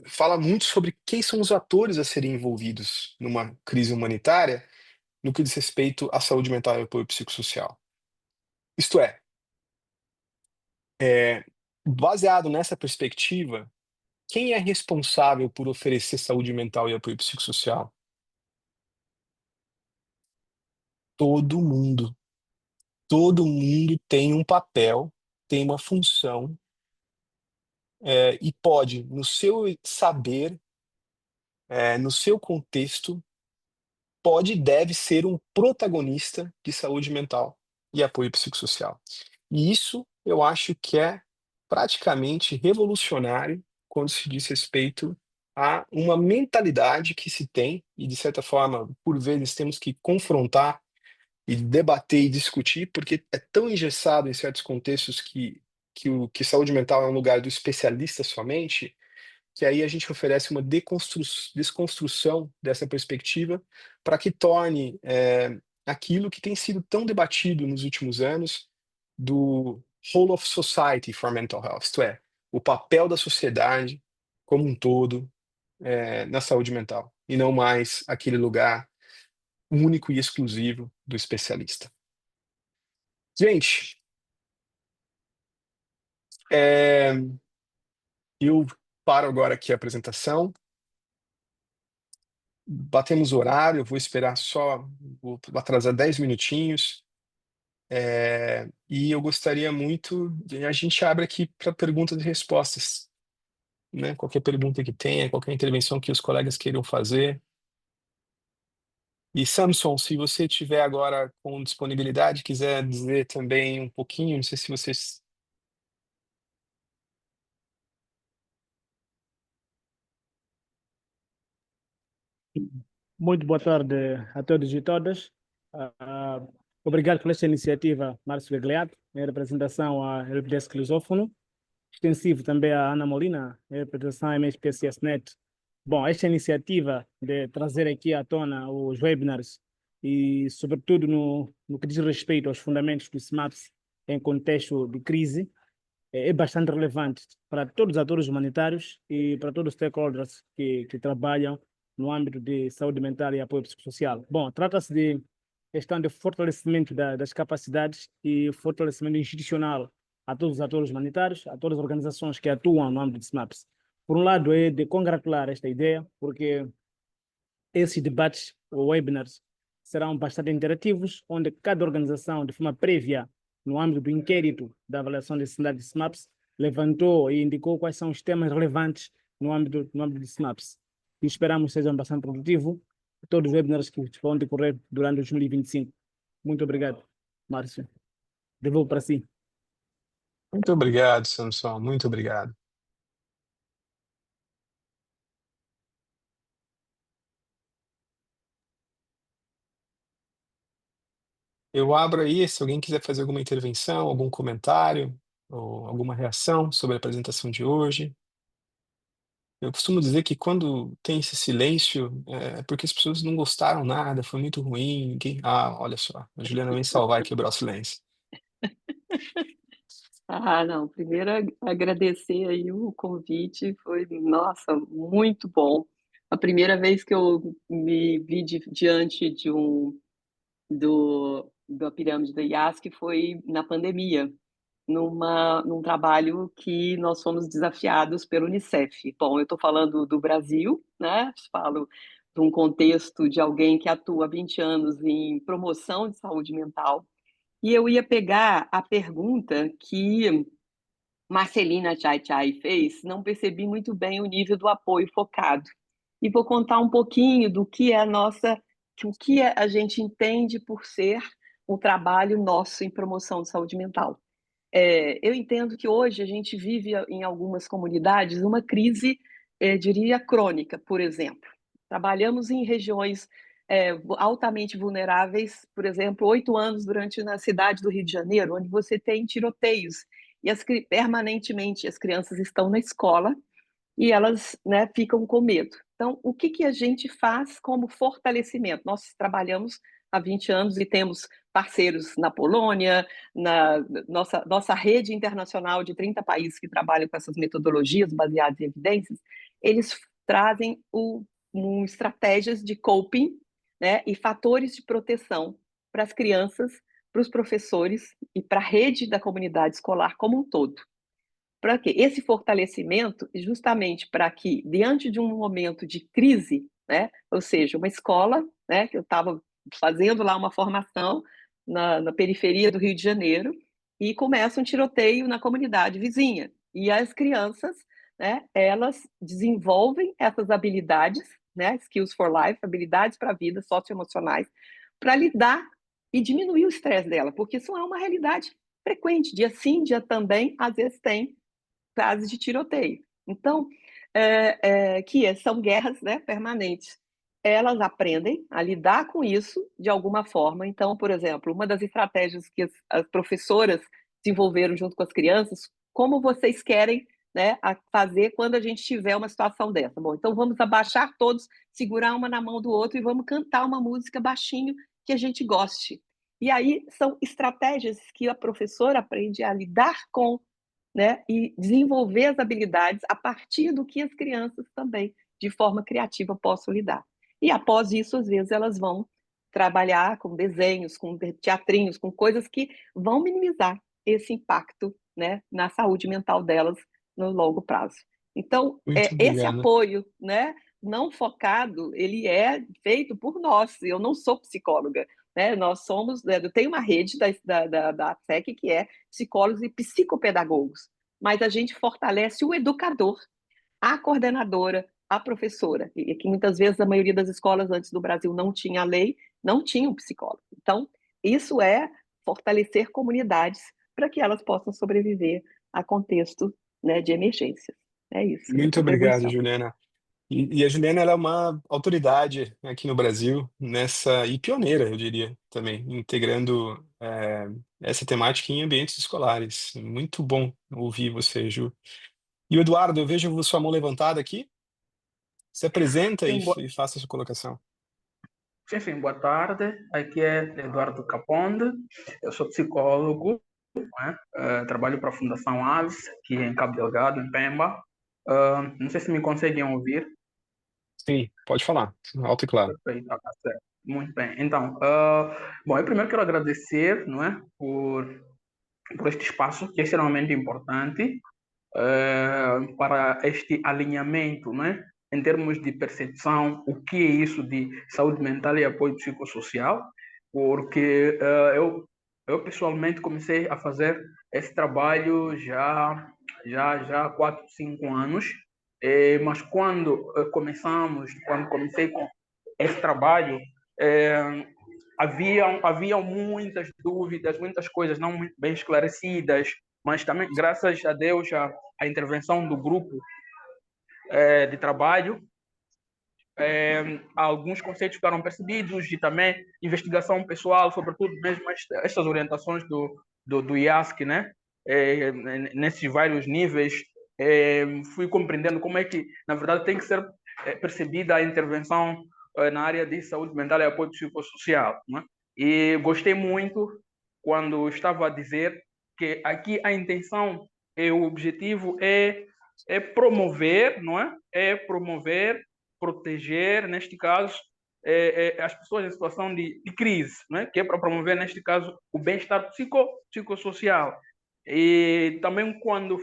fala muito sobre quem são os atores a serem envolvidos numa crise humanitária no que diz respeito à saúde mental e apoio psicossocial. Isto é, baseado nessa perspectiva, quem é responsável por oferecer saúde mental e apoio psicossocial? Todo mundo. Todo mundo tem um papel, tem uma função, e pode, no seu saber, no seu contexto, pode e deve ser um protagonista de saúde mental e apoio psicossocial. E isso eu acho que é praticamente revolucionário quando se diz respeito a uma mentalidade que se tem, e de certa forma, por vezes, temos que confrontar e debater e discutir, porque é tão engessado em certos contextos que saúde mental é um lugar do especialista somente, que aí a gente oferece uma desconstrução dessa perspectiva para que torne aquilo que tem sido tão debatido nos últimos anos do whole of society for mental health, isto é, o papel da sociedade como um todo na saúde mental, e não mais aquele lugar único e exclusivo do especialista. Gente, é, eu paro agora aqui a apresentação. Batemos o horário, eu vou esperar vou atrasar 10 minutinhos. E eu gostaria muito a gente abre aqui para perguntas e respostas, né? Qualquer pergunta que tenha, qualquer intervenção que os colegas queiram fazer. E Samson, se você tiver agora com disponibilidade, quiser dizer também um pouquinho, não sei se vocês. Muito boa tarde a todos e todas. Obrigado por esta iniciativa, Márcio Gagliato, em representação à Helpdesk Lusófono. Extensivo também à Ana Molina, em representação à MSPCS-NET. Bom, esta iniciativa de trazer aqui à tona os webinars e, sobretudo, no que diz respeito aos fundamentos do SMAPS em contexto de crise, é bastante relevante para todos os atores humanitários e para todos os stakeholders que trabalham no âmbito de saúde mental e apoio psicossocial. Bom, trata-se de questão de fortalecimento das capacidades e fortalecimento institucional a todos os atores humanitários, a todas as organizações que atuam no âmbito de SMAPS. Por um lado, é de congratular esta ideia, porque esses debates ou webinars serão bastante interativos, onde cada organização, de forma prévia, no âmbito do inquérito da avaliação de necessidade de SMAPS, levantou e indicou quais são os temas relevantes no âmbito de SMAPS. E esperamos que sejam bastante produtivos todos os webinars que vão decorrer durante 2025. Muito obrigado, Márcio. Devolvo para si. Muito obrigado, Samson, muito obrigado. Eu abro aí, se alguém quiser fazer alguma intervenção, algum comentário ou alguma reação sobre a apresentação de hoje. Eu costumo dizer que quando tem esse silêncio, é porque as pessoas não gostaram nada, foi muito ruim, ninguém. Ah, olha só, a Juliana vem salvar e quebrar o silêncio. Não, primeiro agradecer aí o convite, foi, nossa, muito bom. A primeira vez que eu me vi diante da pirâmide da IASC foi na pandemia. num trabalho que nós fomos desafiados pelo Unicef. Bom, eu estou falando do Brasil, né? Falo de um contexto de alguém que atua há 20 anos em promoção de saúde mental. E eu ia pegar a pergunta que Marcelina Chai Chai fez, não percebi muito bem o nível do apoio focado. E vou contar um pouquinho do que é o que a gente entende por ser um trabalho nosso em promoção de saúde mental. Eu entendo que hoje a gente vive em algumas comunidades uma crise, diria, crônica, por exemplo. Trabalhamos em regiões altamente vulneráveis, por exemplo, 8 anos na cidade do Rio de Janeiro, onde você tem tiroteios e permanentemente as crianças estão na escola e elas, né, ficam com medo. Então, o que a gente faz como fortalecimento? Nós trabalhamos há 20 anos e temos parceiros na Polônia, na nossa rede internacional de 30 países que trabalham com essas metodologias baseadas em evidências, eles trazem estratégias de coping, né, e fatores de proteção para as crianças, para os professores e para a rede da comunidade escolar como um todo. Para quê? Esse fortalecimento, justamente para que, diante de um momento de crise, né, ou seja, uma escola, né, que eu estava fazendo lá uma formação na periferia do Rio de Janeiro, e começa um tiroteio na comunidade vizinha. E as crianças, né, elas desenvolvem essas habilidades, né, skills for life, habilidades para a vida, socioemocionais, para lidar e diminuir o estresse dela, porque isso é uma realidade frequente. Dia sim, dia também, às vezes tem casos de tiroteio. Então, são guerras, né, permanentes. Elas aprendem a lidar com isso de alguma forma. Então, por exemplo, uma das estratégias que as professoras desenvolveram junto com as crianças, como vocês querem, né, fazer quando a gente tiver uma situação dessa? Bom, então vamos abaixar todos, segurar uma na mão do outro e vamos cantar uma música baixinho que a gente goste. E aí são estratégias que a professora aprende a lidar com, né, e desenvolver as habilidades a partir do que as crianças também, de forma criativa, possam lidar. E após isso, às vezes, elas vão trabalhar com desenhos, com teatrinhos, com coisas que vão minimizar esse impacto, né, na saúde mental delas no longo prazo. Então, Muito esse obrigado. apoio, né, não focado, ele é feito por nós. Eu não sou psicóloga, né? Nós somos, eu tenho uma rede da ASEC que é psicólogos e psicopedagogos, mas a gente fortalece o educador, a coordenadora, a professora, e que muitas vezes a maioria das escolas antes do Brasil não tinha lei, não tinha um psicólogo. Então, isso é fortalecer comunidades para que elas possam sobreviver a contexto, né, de emergência. É isso, minha Muito obrigado, contribuição. Juliana. E a Juliana ela é uma autoridade aqui no Brasil nessa, e pioneira, eu diria, também, integrando essa temática em ambientes escolares. Muito bom ouvir você, Ju. E o Eduardo, eu vejo sua mão levantada aqui. Se apresenta Sim, e faça a sua colocação. sim, boa tarde. Aqui é Eduardo Caponde. Eu sou psicólogo, né? Trabalho para a Fundação Aves, aqui em Cabo Delgado, em Pemba. Não sei se me conseguem ouvir. Sim, pode falar, alto e claro. Perfeito, tá certo. Muito bem. Então, bom, eu primeiro quero agradecer, não é, por este espaço que é extremamente importante para este alinhamento, né? Em termos de percepção, o que é isso de saúde mental e apoio psicossocial, porque eu pessoalmente comecei a fazer esse trabalho já há 4, 5 anos, mas quando comecei com esse trabalho, haviam muitas dúvidas, muitas coisas não muito bem esclarecidas, mas também, graças a Deus, a intervenção do grupo de trabalho, alguns conceitos ficaram percebidos e também investigação pessoal, sobretudo mesmo estas orientações do IASC, né? Nesses vários níveis, fui compreendendo como é que, na verdade, tem que ser percebida a intervenção na área de saúde mental e apoio psicossocial, né? E gostei muito quando estava a dizer que aqui a intenção e o objetivo é promover, não é? É promover, proteger, neste caso, as pessoas em situação de crise, não é? Que é para promover, neste caso, o bem-estar psicossocial. E também quando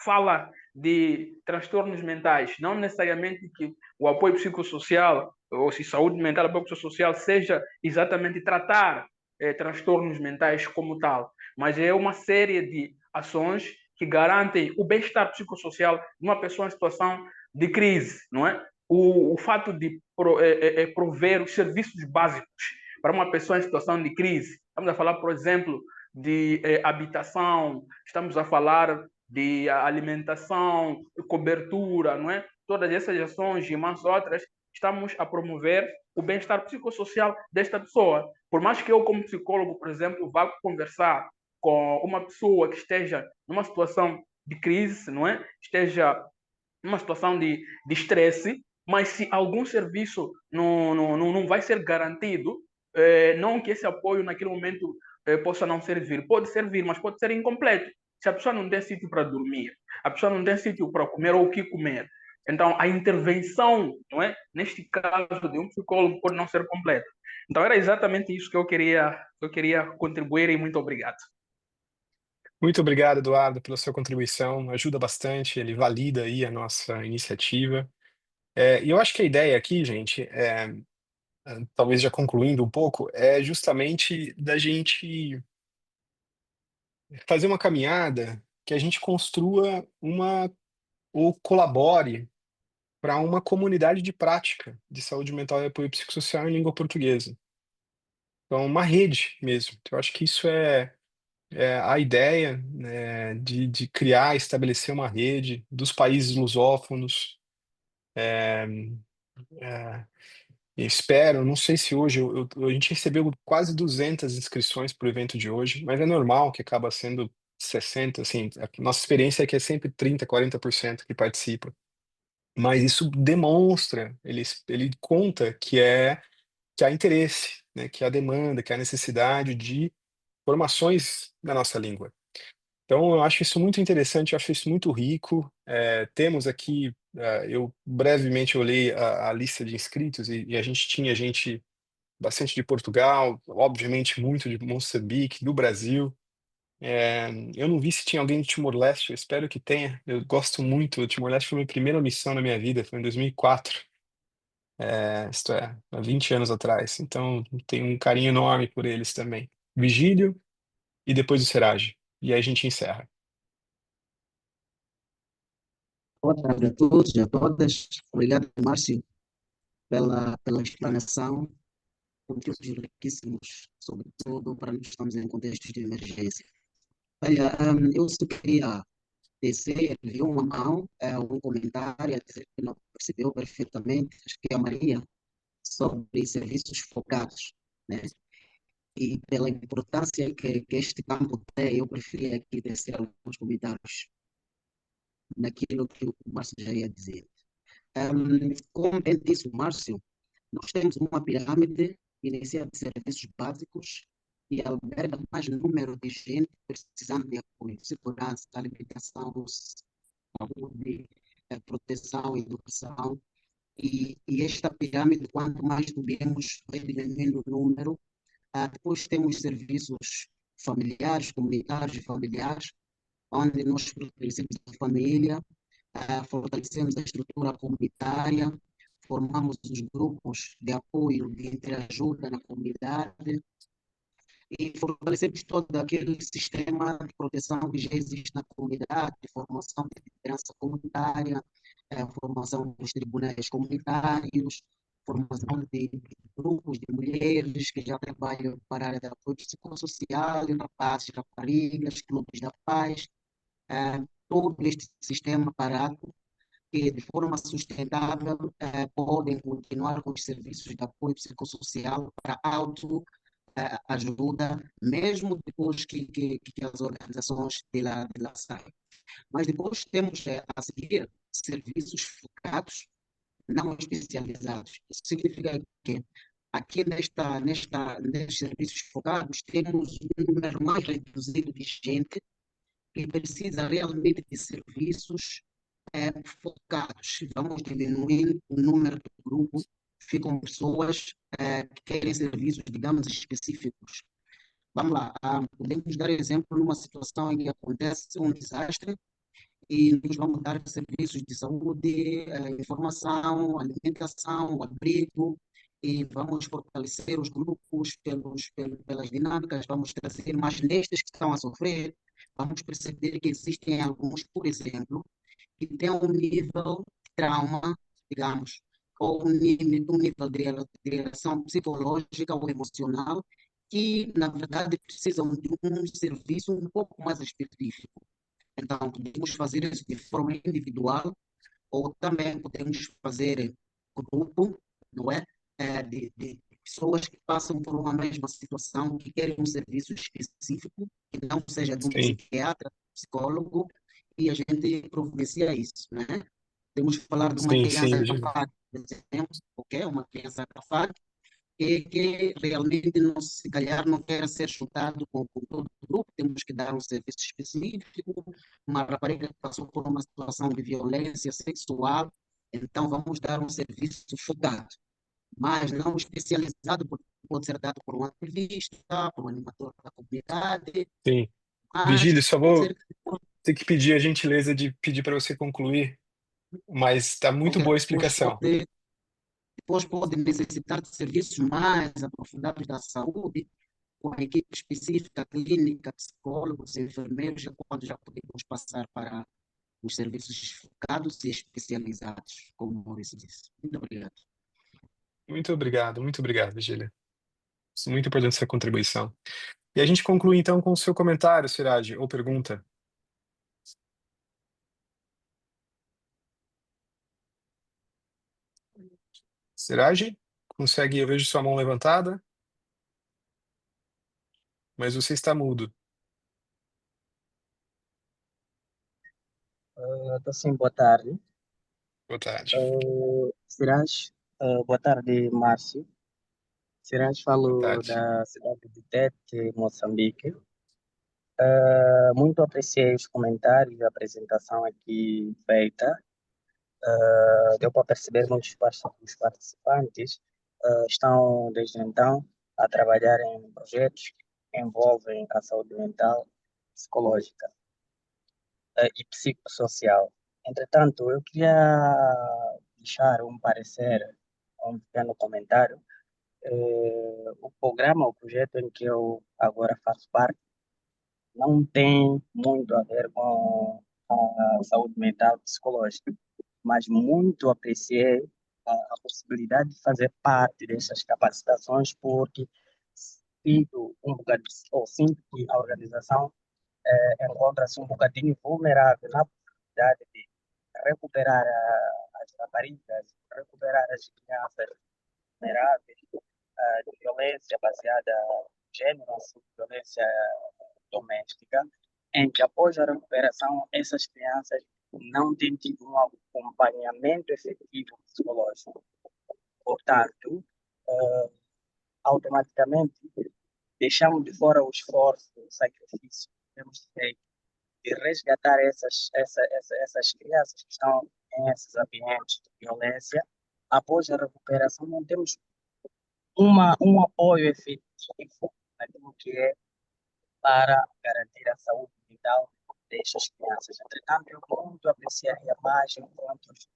fala de transtornos mentais, não necessariamente que o apoio psicossocial, ou se saúde mental, apoio psicossocial, seja exatamente tratar transtornos mentais como tal, mas é uma série de ações que garantem o bem-estar psicossocial de uma pessoa em situação de crise, não é? O fato de prover os serviços básicos para uma pessoa em situação de crise. Estamos a falar, por exemplo, de habitação, estamos a falar de alimentação, cobertura, não é? Todas essas ações e mais outras, estamos a promover o bem-estar psicossocial desta pessoa. Por mais que eu, como psicólogo, por exemplo, vá conversar com uma pessoa que esteja numa situação de crise, não é? Esteja numa situação de estresse, mas se algum serviço não vai ser garantido, não que esse apoio naquele momento possa não servir. Pode servir, mas pode ser incompleto. Se a pessoa não tem sítio para dormir, a pessoa não tem sítio para comer ou o que comer, então a intervenção, não é? Neste caso de um psicólogo, pode não ser completa. Então era exatamente isso que eu queria contribuir e muito obrigado. Muito obrigado, Eduardo, pela sua contribuição. Ajuda bastante, ele valida aí a nossa iniciativa. E eu acho que a ideia aqui, gente, talvez já concluindo um pouco, é justamente da gente fazer uma caminhada que a gente construa ou colabore para uma comunidade de prática de saúde mental e apoio psicossocial em língua portuguesa. Então, uma rede mesmo. Então, eu acho que isso é a ideia, né, de criar, estabelecer uma rede dos países lusófonos. É, espero, não sei se hoje, a gente recebeu quase 200 inscrições para o evento de hoje, mas é normal que acaba sendo 60, assim, a nossa experiência é que é sempre 30, 40% que participa. Mas isso demonstra, ele conta que há interesse, né, que há demanda, que há necessidade de formações na nossa língua. Então, eu acho isso muito interessante, eu acho isso muito rico. Temos aqui, eu brevemente olhei a lista de inscritos e a gente tinha gente bastante de Portugal, obviamente muito de Moçambique, do Brasil. Eu não vi se tinha alguém de Timor-Leste, eu espero que tenha. Eu gosto muito, o Timor-Leste foi a minha primeira missão na minha vida, foi em 2004, isto é, há 20 anos atrás. Então, tenho um carinho enorme por eles também. Vigílio e depois o Serage. E aí a gente encerra. Boa tarde a todos e a todas. Obrigado, Márcio, pela explanação, conteúdos riquíssimos, sobretudo para nós que estamos em contextos de emergência. Olha, eu só queria dizer, viu uma mão, um comentário, a dizer que não percebeu perfeitamente, acho que é a Maria, sobre serviços focados, né? E pela importância que este campo tem, eu preferi aqui descer alguns comentários naquilo que o Márcio já ia dizer. Como bem disse o Márcio, nós temos uma pirâmide inicial de serviços básicos e alberga mais número de gente precisando de apoio, segurança, alimentação, saúde, proteção, educação. E esta pirâmide, quanto mais subimos, vai diminuindo o número. Depois temos serviços familiares, comunitários e familiares, onde nós fortalecemos a família, fortalecemos a estrutura comunitária, formamos os grupos de apoio, de entreajuda na comunidade e fortalecemos todo aquele sistema de proteção que já existe na comunidade, de formação de liderança comunitária, formação dos tribunais comunitários, formação de grupos de mulheres que já trabalham para a área de apoio psicossocial, rapazes, raparigas, clubes da paz, todo este sistema parado que de forma sustentável podem continuar com os serviços de apoio psicossocial para autoajuda, mesmo depois que as organizações de lá saem. Mas depois temos a seguir serviços focados, não especializados. Isso significa que aqui nestes serviços focados temos um número mais reduzido de gente que precisa realmente de serviços focados. Vamos diminuir o número do grupo, ficam pessoas que querem serviços, digamos, específicos. Vamos lá, podemos dar exemplo numa situação em que acontece um desastre e nós vamos dar serviços de saúde, informação, alimentação, abrigo, e vamos fortalecer os grupos pelas dinâmicas, vamos trazer mais nestes que estão a sofrer, vamos perceber que existem alguns, por exemplo, que têm um nível de trauma, digamos, ou um nível de relação psicológica ou emocional, que, na verdade, precisam de um serviço um pouco mais específico. Então, podemos fazer isso de forma individual ou também podemos fazer grupo, não é? De pessoas que passam por uma mesma situação, que querem um serviço específico, que não seja de um Sim, psiquiatra, psicológo, e a gente providencia isso, né? Podemos falar de uma sim, sim, criança Virgílio. CAFAG, por exemplo, ok? Uma criança CAFAG, que realmente não, se calhar não quer ser juntado com todo o grupo, temos que dar um serviço específico, uma rapariga que passou por uma situação de violência sexual, então vamos dar um serviço focado, mas não especializado, porque pode ser dado por um ativista, por um animador da comunidade, Sim. Virgílio, mas só pode vou ser que depois, ter que pedir a gentileza de pedir para você concluir, mas está muito ok, boa a depois explicação. pode necessitar de serviços mais aprofundados da saúde, com a equipe específica, clínica, psicólogos, enfermeiros, é quando já podemos passar para os serviços focados e especializados, como o Maurício disse. Muito obrigado. Muito obrigado, Virgílio. Muito importante essa contribuição. E a gente conclui então com o seu comentário, Siraj, ou pergunta. Siraj, consegue? Eu vejo sua mão levantada, mas você está mudo. Então, sim, boa tarde. Boa tarde. Siraj, boa tarde, Márcio. Siraj, Boa falo tarde. da cidade de Tete, Moçambique. Muito apreciei os comentários e a apresentação aqui feita. Deu para perceber muitos dos participantes estão, desde então, a trabalhar em projetos que envolvem a saúde mental, psicológica e psicossocial. Entretanto, eu queria deixar um parecer, um pequeno comentário. O programa, o projeto em que eu agora faço parte, não tem muito a ver com a saúde mental e psicológica, mas muito apreciei a possibilidade de fazer parte dessas capacitações, porque sinto um bocado, ou sinto que a organização encontra-se um bocadinho vulnerável na possibilidade de recuperar as raparigas, recuperar as crianças vulneráveis de violência baseada em gênero, assim, violência doméstica, em que após a recuperação essas crianças não têm tido um acompanhamento efetivo psicológico. Portanto, automaticamente deixamos de fora o esforço, o sacrifício que temos feito de resgatar essas crianças que estão em esses ambientes de violência. Após a recuperação, não temos um apoio efetivo naquilo que é para garantir a saúde mental destas crianças. Entretanto, eu muito apreciaria mais encontros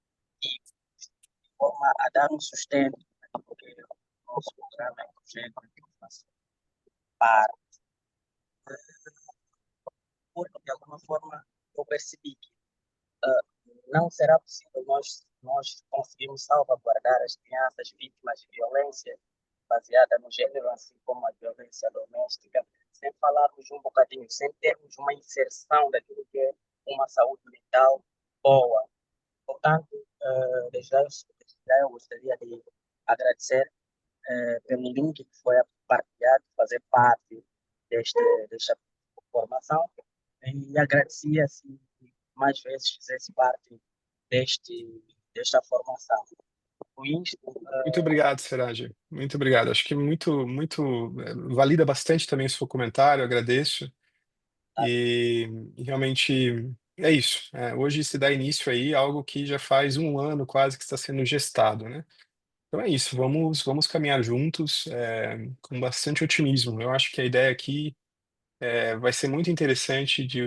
de forma a dar um sustento naquilo que é o nosso programa em projeto de informação para, porque de alguma forma eu percebi que não será possível nós conseguirmos salvaguardar as crianças vítimas de violência baseada no gênero, assim como a violência doméstica, sem falarmos um bocadinho, sem termos uma inserção daquilo que é uma saúde mental boa. Portanto, desde já eu gostaria de agradecer pelo link que foi partilhado, fazer parte desta formação, e agradecia se mais vezes fizesse parte desta formação. Com isto, Muito obrigado, Siraj. Muito obrigado. Acho que valida bastante também o seu comentário, agradeço. E realmente é isso. Hoje se dá início aí a algo que já faz um ano quase que está sendo gestado, né? Então é isso, vamos caminhar juntos, com bastante otimismo. Eu acho que a ideia aqui vai ser muito interessante de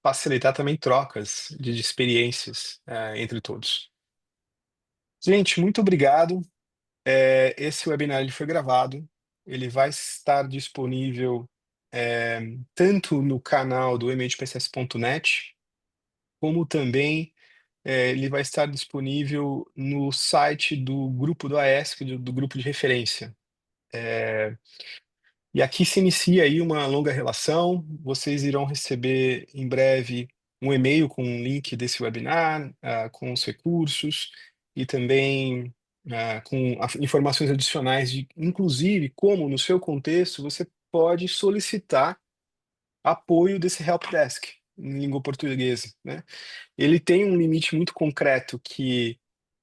facilitar também trocas de experiências entre todos. Gente, muito obrigado. Esse webinar ele foi gravado, ele vai estar disponível tanto no canal do mhpcs.net, como também ele vai estar disponível no site do grupo do AESC, do grupo de referência. E aqui se inicia aí uma longa relação. Vocês irão receber em breve um e-mail com um link desse webinar, com os recursos e também com informações adicionais de, inclusive, como no seu contexto você pode solicitar apoio desse help desk em língua portuguesa, né? Ele tem um limite muito concreto que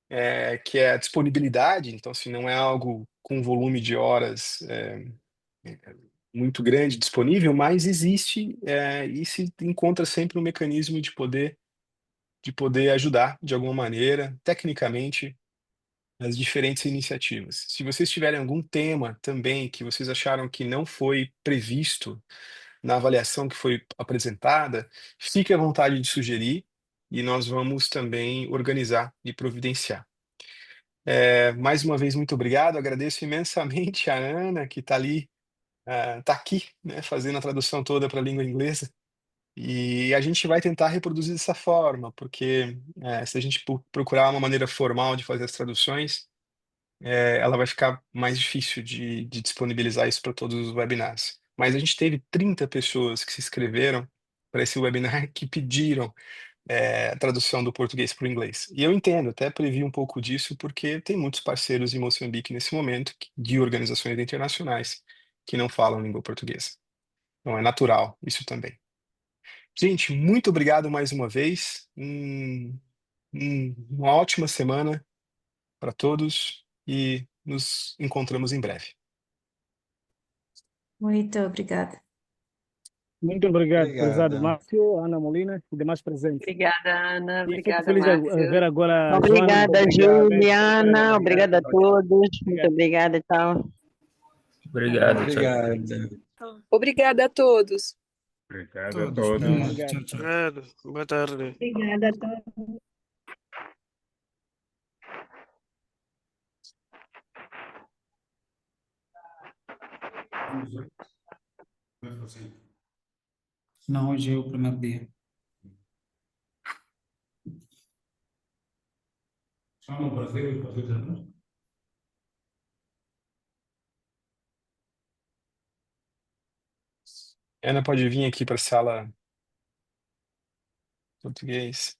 é a disponibilidade. Então, se não é algo com volume de horas muito grande disponível, mas existe e se encontra sempre um mecanismo de poder ajudar de alguma maneira, tecnicamente, as diferentes iniciativas. Se vocês tiverem algum tema também que vocês acharam que não foi previsto na avaliação que foi apresentada, fique à vontade de sugerir e nós vamos também organizar e providenciar. Mais uma vez, muito obrigado. Agradeço imensamente a Ana, que está ali, está aqui, né, fazendo a tradução toda para a língua inglesa. E a gente vai tentar reproduzir dessa forma, porque se a gente procurar uma maneira formal de fazer as traduções, ela vai ficar mais difícil de disponibilizar isso para todos os webinars. Mas a gente teve 30 pessoas que se inscreveram para esse webinar que pediram a tradução do português para o inglês. E eu entendo, até previ um pouco disso, porque tem muitos parceiros em Moçambique nesse momento, de organizações internacionais, que não falam língua portuguesa. Então é natural isso também. Gente, muito obrigado mais uma vez. Uma ótima semana para todos e nos encontramos em breve. Muito obrigada. Muito obrigado, prezado Obrigado. Márcio, Ana Molina e demais presentes. Obrigada, Ana. E fico Obrigada, feliz a Márcio. ver agora a Joana. Obrigada, Parabéns. Juliana. Obrigada a todos. Muito Obrigado. obrigada, tchau. Obrigado, tchau. Obrigado. Obrigada a todos. Obrigado a Todos. todos. Obrigado. Obrigado. Tchau, tchau. Obrigado. Boa tarde. Obrigada a todos. Não, hoje é o primeiro dia. Só no Brasil e Portugal. Ana pode vir aqui para a sala português.